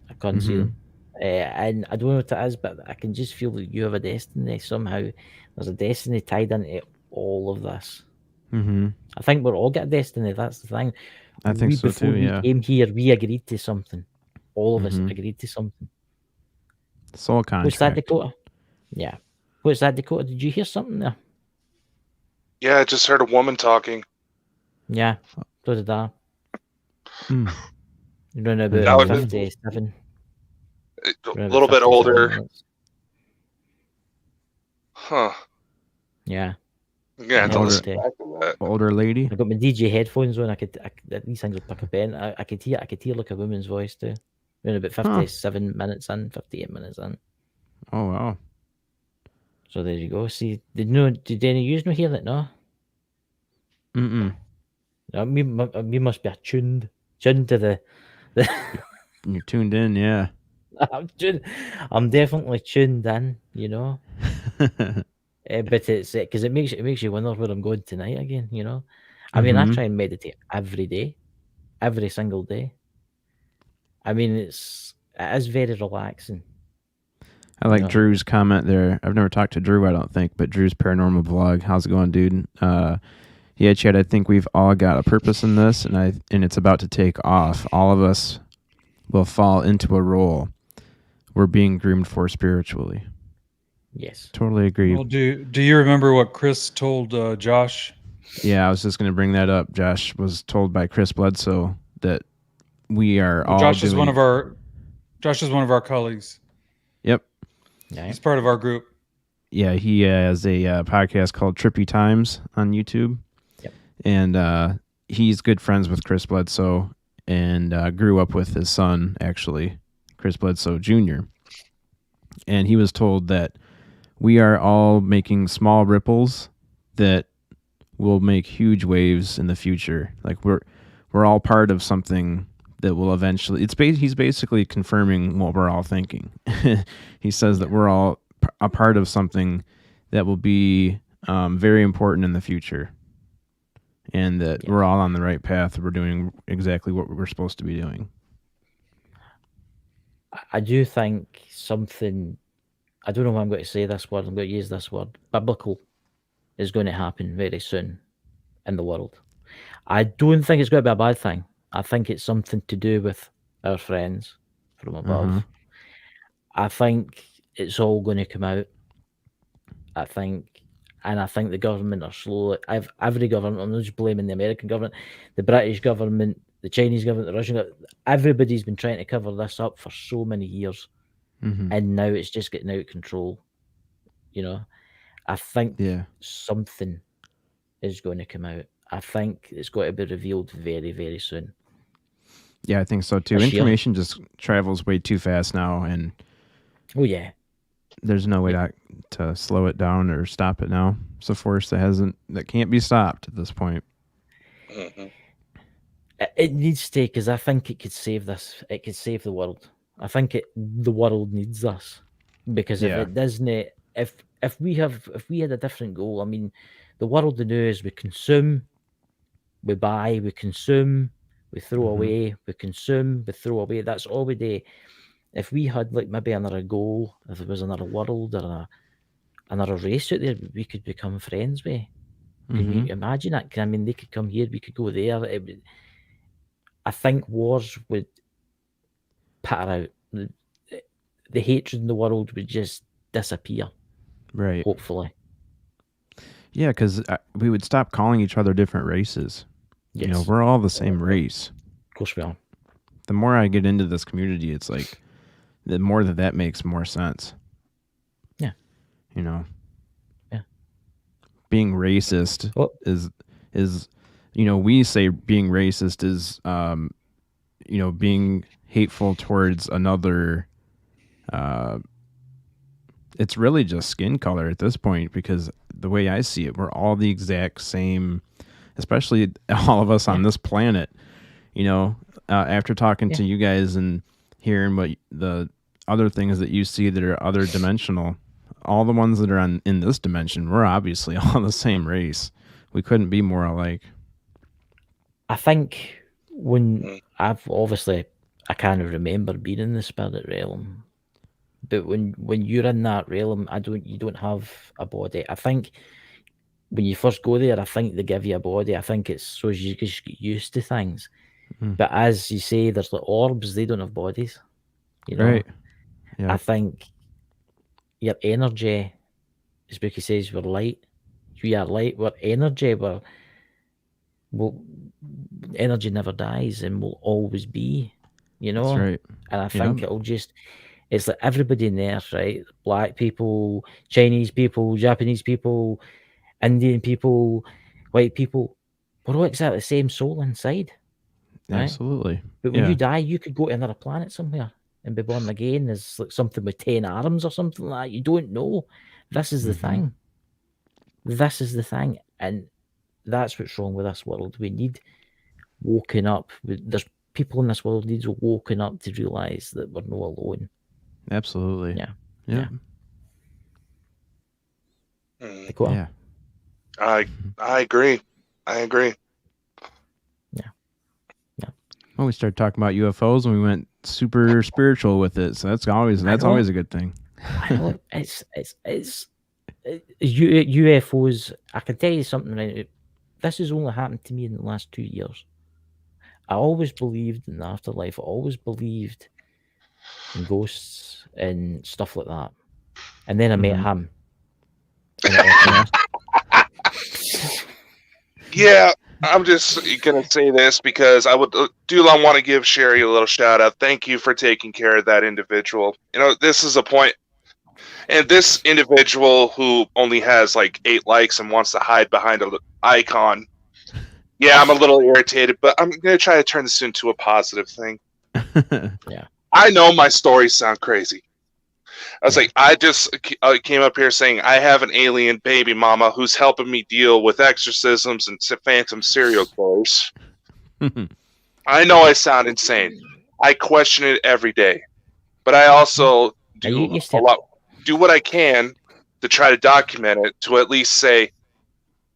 I couldn't see them. And I don't know what it is, but I can just feel that you have a destiny somehow. There's a destiny tied into all of this. Mm-hmm. I think we're all got a destiny. That's the thing. I think so before too. Yeah. we came here, we agreed to something. All of us Mhm. agreed to something. Soul What's that, contract. Dakota? Yeah. What's that, Dakota? Did you hear something there? Yeah, I just heard a woman talking. Yeah. So did I. Mm. Around Now about it- 57. A Around little about bit 57 older. minutes. Huh. Yeah. Yeah, I have to Older. listen back to that. Older lady. I got my DJ headphones on. These things will pick up in. I could hear like a woman's voice too. Around about 57 minutes in, 58 minutes in. Oh wow. So there you go. See, did any of you know hear that? No. Mm-mm. No, me must be tuned to the. You're tuned in, yeah. I'm definitely tuned in, you know. But it's because it makes you wonder where I'm going tonight again, you know. I mean, I try and meditate every day, every single day. I mean, it is very relaxing. I like No. Drew's comment there. I've never talked to Drew, I don't think, but Drew's paranormal vlog. How's it going, dude? Yeah, Chad, I think we've all got a purpose in this, and it's about to take off. All of us will fall into a role we're being groomed for spiritually. Yes. Totally agree. Well, do you remember what Chris told Josh? Yeah, I was just going to bring that up. Josh was told by Chris Bledsoe that we are all Josh is one of our colleagues. Yep. Yeah. He's part of our group. Yeah, he has a podcast called Trippy Times on YouTube. Yep. And he's good friends with Chris Bledsoe and grew up with his son, actually, Chris Bledsoe Jr. And he was told that we are all making small ripples that will make huge waves in the future. Like we're all part of something that will eventually. He's basically confirming what we're all thinking. He says that we're all a part of something that will be very important in the future, and that we're all on the right path. We're doing exactly what we're supposed to be doing. I do think something. I don't know why I'm going to say this word. I'm going to use this word. Biblical is going to happen very soon in the world. I don't think it's going to be a bad thing. I think it's something to do with our friends from above. I think it's all going to come out. I think the government are slowly. Every government. I'm not just blaming the American government, the British government, the Chinese government, the Russian government. Everybody's been trying to cover this up for so many years, and now it's just getting out of control. You know, I think something is going to come out. I think it's going to be revealed very, very soon. Yeah, I think so too. Information just travels way too fast now, and there's no way to slow it down or stop it now. It's a force that can't be stopped at this point. It needs to, because I think it could save this. It could save the world. I think the world needs us, because if it doesn't, if we had a different goal, I mean, the world the news we consume, we buy, we consume, we throw away, we consume, we throw away. That's all we do. If we had like maybe another goal, if there was another world or another race out there, we could become friends with. Can you imagine that? I mean, they could come here, we could go there. I think wars would patter out. The hatred in the world would just disappear. Right. Hopefully. Yeah, because we would stop calling each other different races. Yes. You know, we're all the same race. Of course we are. The more I get into this community, it's like the more that makes more sense. Yeah. You know. Yeah. Being racist is we say being racist is being hateful towards another. It's really just skin color at this point, because the way I see it, we're all the exact same, especially all of us on this planet. You know, after talking to you guys and hearing what the other things that you see that are other dimensional, all the ones that are in this dimension, we're obviously all the same race. We couldn't be more alike. I think when I kind of remember being in the spirit realm, But when you're in that realm, you don't have a body. I think when you first go there, I think they give you a body. I think it's so you just get used to things. But as you say, there's the orbs, they don't have bodies. You know? Right. Yeah. I think your energy, as Bookie says, we're light. We are light, we're energy, energy never dies and will always be, you know? That's right. And I think it's like everybody in there, right? Black people, Chinese people, Japanese people, Indian people, white people, we're all exactly the same soul inside. Right? Absolutely. But when you die, you could go to another planet somewhere and be born again as like something with 10 arms or something like that. You don't know. This is the thing. This is the thing. And that's what's wrong with this world. We need woken up. There's people in this world needs woken up to realize that we're not alone. Absolutely. Yeah. Yeah. I agree. Well, we started talking about UFOs and we went super spiritual with it, so that's always a good thing. I know it's UFOs. I can tell you something. Right? This has only happened to me in the last 2 years. I always believed in the afterlife. I always believed in ghosts and stuff like that. And then I met him. Yeah, I'm just going to say this because I want to give Sherry a little shout out. Thank you for taking care of that individual. You know, this is a point. And this individual who only has like 8 likes and wants to hide behind an icon. Yeah, I'm a little irritated, but I'm going to try to turn this into a positive thing. Yeah. I know my stories sound crazy. I was like, I just came up here saying I have an alien baby mama who's helping me deal with exorcisms and phantom serial killers. I know I sound insane. I question it every day, but I also do what I can to try to document it, to at least say,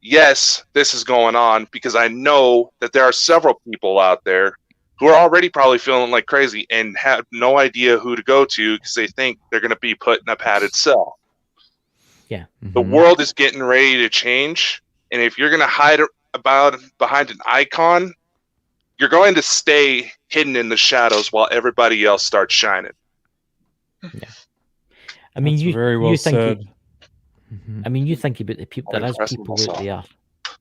yes, this is going on, because I know that there are several people out there who are already probably feeling like crazy and have no idea who to go to because they think they're going to be put in a padded cell. Yeah. The world is getting ready to change, and if you're going to hide behind an icon, you're going to stay hidden in the shadows while everybody else starts shining. Yeah. I mean, That's very well said. I mean, you think about the people. There is people out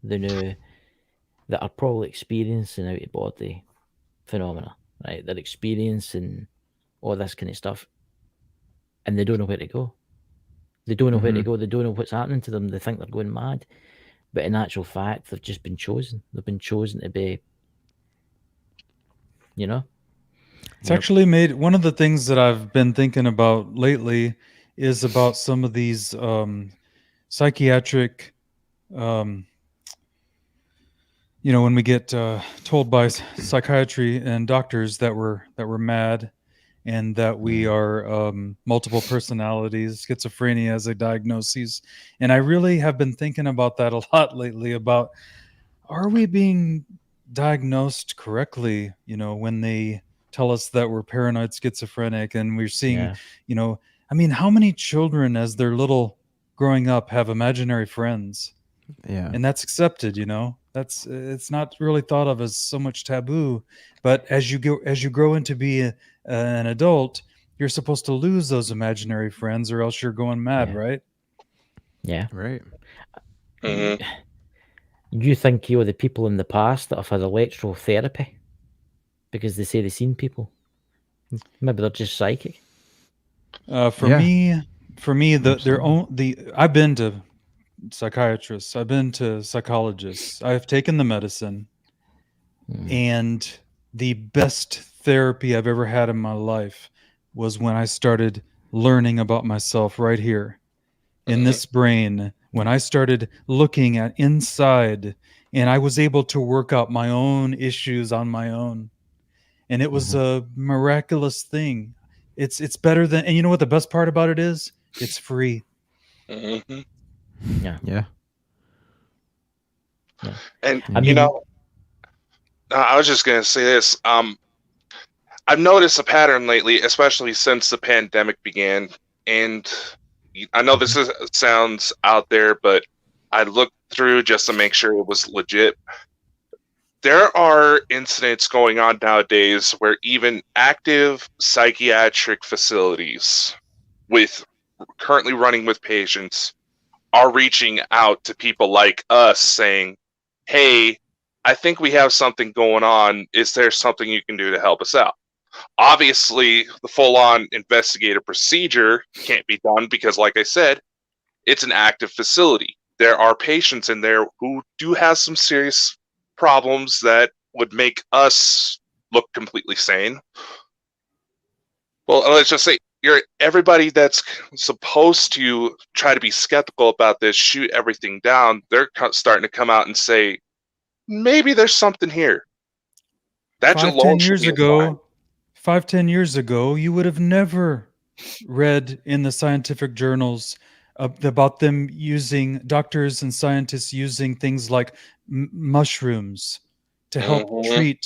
there that are probably experiencing out of body phenomena, right? They're experiencing all this kind of stuff, and they don't know where to go. They don't know where to go. They don't know what's happening to them. They think they're going mad, but in actual fact, they've just been chosen. They've been chosen to be, you know. It's actually made one of the things that I've been thinking about lately is about some of these psychiatric, when we get told by psychiatry and doctors that we're mad and that we are multiple personalities, schizophrenia as a diagnosis. And I really have been thinking about that a lot lately about, are we being diagnosed correctly, when they tell us that we're paranoid schizophrenic and we're seeing, I mean, how many children as they're little growing up have imaginary friends? Yeah. And that's accepted, it's not really thought of as so much taboo, but as you grow into be an adult, you're supposed to lose those imaginary friends or else you're going mad, right? Yeah. Right. You think the people in the past that have had electrotherapy because they say they've seen people, maybe they're just psychic. For me, I've been to psychiatrists, I've been to psychologists, I've taken the medicine, and the best therapy I've ever had in my life was when I started learning about myself right here in this brain, when I started looking at inside and I was able to work out my own issues on my own. And it was a miraculous thing. It's better than, and you know what the best part about it is? It's free. Yeah. And I was just gonna say this. I've noticed a pattern lately, especially since the pandemic began. And I know this sounds out there, but I looked through just to make sure it was legit. There are incidents going on nowadays where even active psychiatric facilities currently running with patients are reaching out to people like us saying, hey, I think we have something going on. Is there something you can do to help us out? Obviously, the full-on investigative procedure can't be done because, like I said, it's an active facility. There are patients in there who do have some serious problems that would make us look completely sane. Well, let's just say everybody that's supposed to try to be skeptical about this, shoot everything down, they're starting to come out and say, maybe there's something here. That 5-10 years ago, 5-10 years ago, you would have never read in the scientific journals about them using, doctors and scientists using things like mushrooms to help treat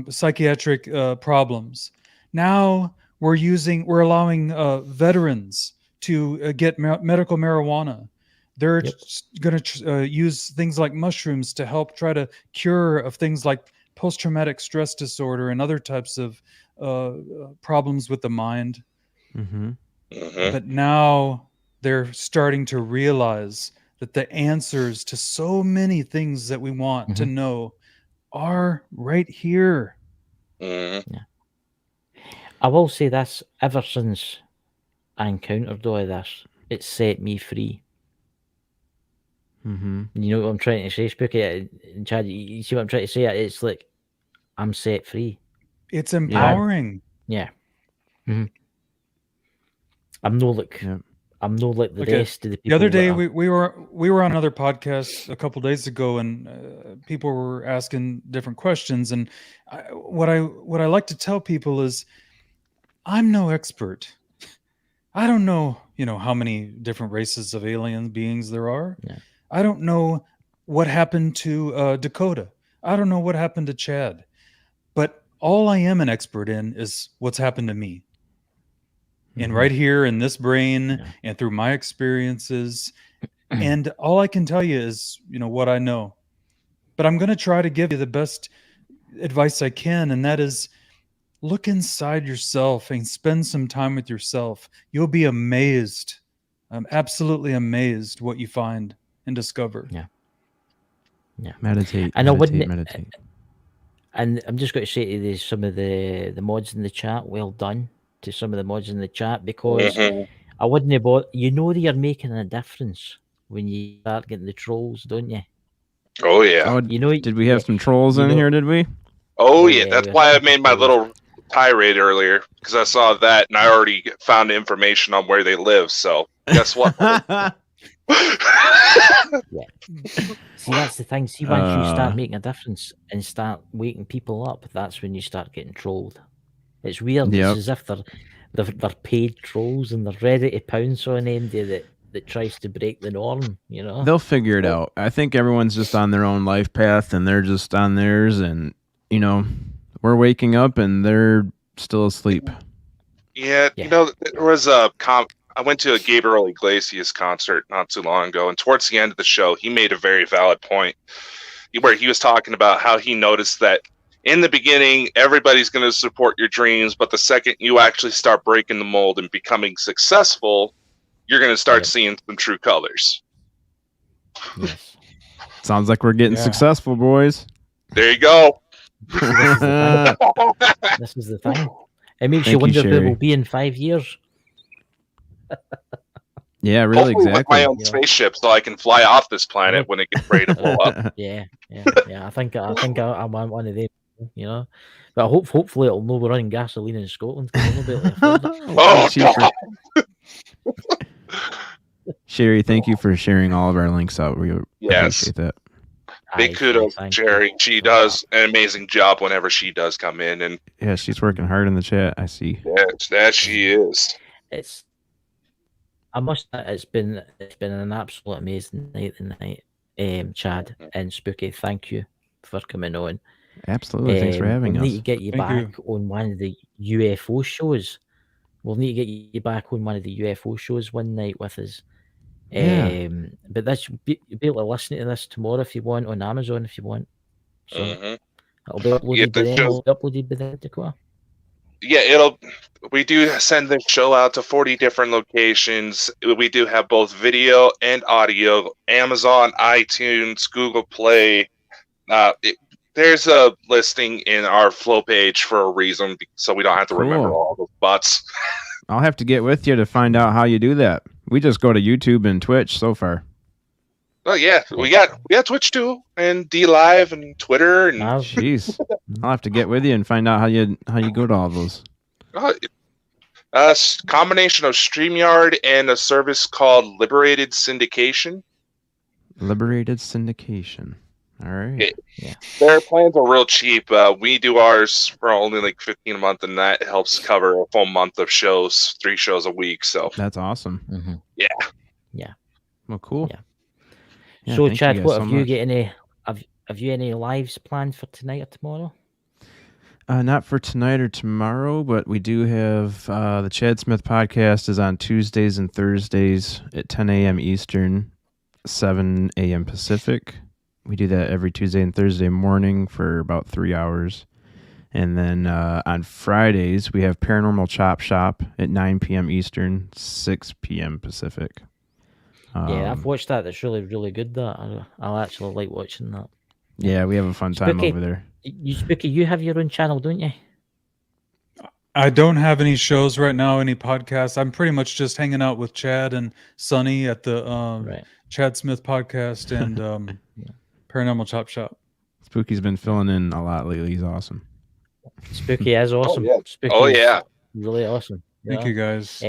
psychiatric problems. Now we're allowing veterans to get medical marijuana. They're going to use things like mushrooms to help try to cure of things like post-traumatic stress disorder and other types of problems with the mind. But now they're starting to realize that the answers to so many things that we want to know are right here. I will say this, ever since I encountered all of this, it set me free. You know what I'm trying to say, Spooky? Chad, you see what I'm trying to say? It's like, I'm set free. It's empowering. I'm no like the rest of the people. The other day we were on another podcast a couple days ago, and people were asking different questions. And what I like to tell people is, I'm no expert. I don't know, how many different races of alien beings there are. I don't know what happened to Dakota. I don't know what happened to Chad. But all I am an expert in is what's happened to me. And right here in this brain and through my experiences. And all I can tell you is, what I know. But I'm going to try to give you the best advice I can. And that is, look inside yourself and spend some time with yourself. You'll be amazed. I'm absolutely amazed what you find and discover. Meditate. And meditate. And I'm just going to say to some of the mods in the chat, well done to some of the mods in the chat, because I wouldn't have bought. You're making a difference when you start getting the trolls, don't you? Oh yeah. Oh, did we have some trolls in here? Did we? Oh yeah. That's why I made my little tirade earlier, because I saw that and I already found information on where they live. So guess what? See, that's the thing. See, once you start making a difference and start waking people up, that's when you start getting trolled. It's weird. It's as if they're paid trolls and they're ready to pounce on anybody that tries to break the norm. They'll figure it out. I think everyone's just on their own life path, and they're just on theirs. And we're waking up, and they're still asleep. Yeah. There was I went to a Gabriel Iglesias concert not too long ago, and towards the end of the show, he made a very valid point where he was talking about how he noticed that in the beginning, everybody's going to support your dreams, but the second you actually start breaking the mold and becoming successful, you're going to start seeing some true colors. Sounds like we're getting successful, boys. There you go. This is the thing. It makes you wonder where we'll be in 5 years. Yeah, really, hopefully exactly. With my own spaceship, so I can fly off this planet when it gets ready to blow up. Yeah. I think I'm one of them. But hopefully it'll know we're running gasoline in Scotland. Sherry, thank you for sharing all of our links out. We appreciate that. Big kudos to Sherry. She does an amazing job whenever she does come in, and she's working hard in the chat. I see. Yes, that she is. It's been an absolute amazing night tonight, Chad and Spooky. Thank you for coming on. Absolutely. Thanks for having we'll us. need to get you back on one of the UFO shows. We'll need to get you back on one of the UFO shows one night with us. Yeah. But you'll be able to listen to this tomorrow if you want, on Amazon if you want. So it'll be uploaded by them. It'll be uploaded by them, Dakota. Yeah, we do send the show out to 40 different locations. We do have both video and audio. Amazon, iTunes, Google Play. There's a listing in our flow page for a reason, so we don't have to remember all those butts. I'll have to get with you to find out how you do that. We just go to YouTube and Twitch so far. Oh yeah, we got Twitch too, and D Live and Twitter and. Jeez, I'll have to get with you and find out how you go to all those. Combination of StreamYard and a service called Liberated Syndication. Liberated Syndication. All right. Yeah. Their plans are real cheap. We do ours for only like $15 a month, and that helps cover a full month of shows, 3 shows a week. So that's awesome. Mm-hmm. Yeah. Well, cool. Yeah, so, Chad, what have you got any? Have you any lives planned for tonight or tomorrow? Not for tonight or tomorrow, but we do have the Chad Smith podcast is on Tuesdays and Thursdays at 10 a.m. Eastern, 7 a.m. Pacific. We do that every Tuesday and Thursday morning for about 3 hours. And then on Fridays, we have Paranormal Chop Shop at 9 p.m. Eastern, 6 p.m. Pacific. Yeah, I've watched that. That's really, really good. That I actually like watching that. Yeah, we have a fun time over there. Spooky, you have your own channel, don't you? I don't have any shows right now, any podcasts. I'm pretty much just hanging out with Chad and Sonny at the Chad Smith podcast and Paranormal Chop Shop. Spooky's been filling in a lot lately. He's awesome. Spooky is awesome. Spooky really awesome. Thank you guys.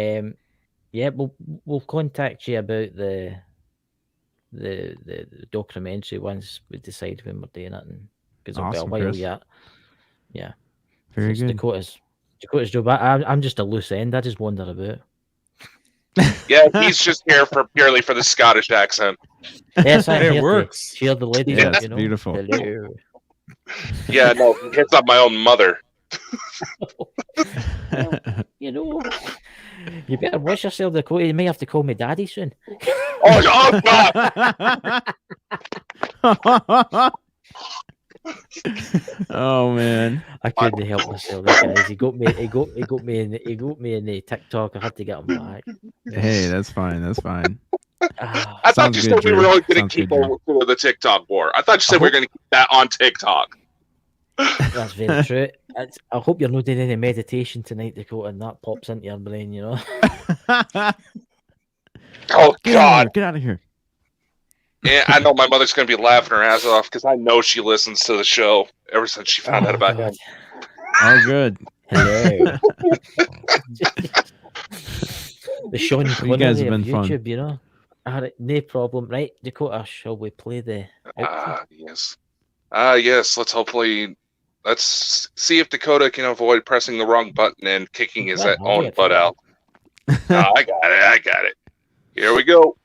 Yeah, we'll contact you about the documentary once we decide when we're doing it, because it'll be a while yet. Yeah, very good. Dakota's job. I'm just a loose end. I just wander about. Yeah, he's just here purely for the Scottish accent. Yes, it works. Cheer the ladies. Yeah, up, that's beautiful. Hello. Yeah, no, it's not my own mother. You better watch yourself, Dakota. You may have to call me daddy soon. Oh God! Oh man, I couldn't help myself. Guys. He got me in the TikTok. I had to get him back. Hey, that's fine. That's fine. I thought you said we were only going to keep the TikTok war. I thought you said we were going to keep that on TikTok. That's very true. I hope you're not doing any meditation tonight, Dakota, and that pops into your brain, Oh, God. Get out of here. Yeah, I know my mother's going to be laughing her ass off because I know she listens to the show ever since she found out about him. Oh, good. Hello. The Sean Connery you guys have been of YouTube, fun. No problem. Right, Dakota, shall we play the yes. Yes, let's see if Dakota can avoid pressing the wrong button and kicking his own butt out. I got it. Here we go.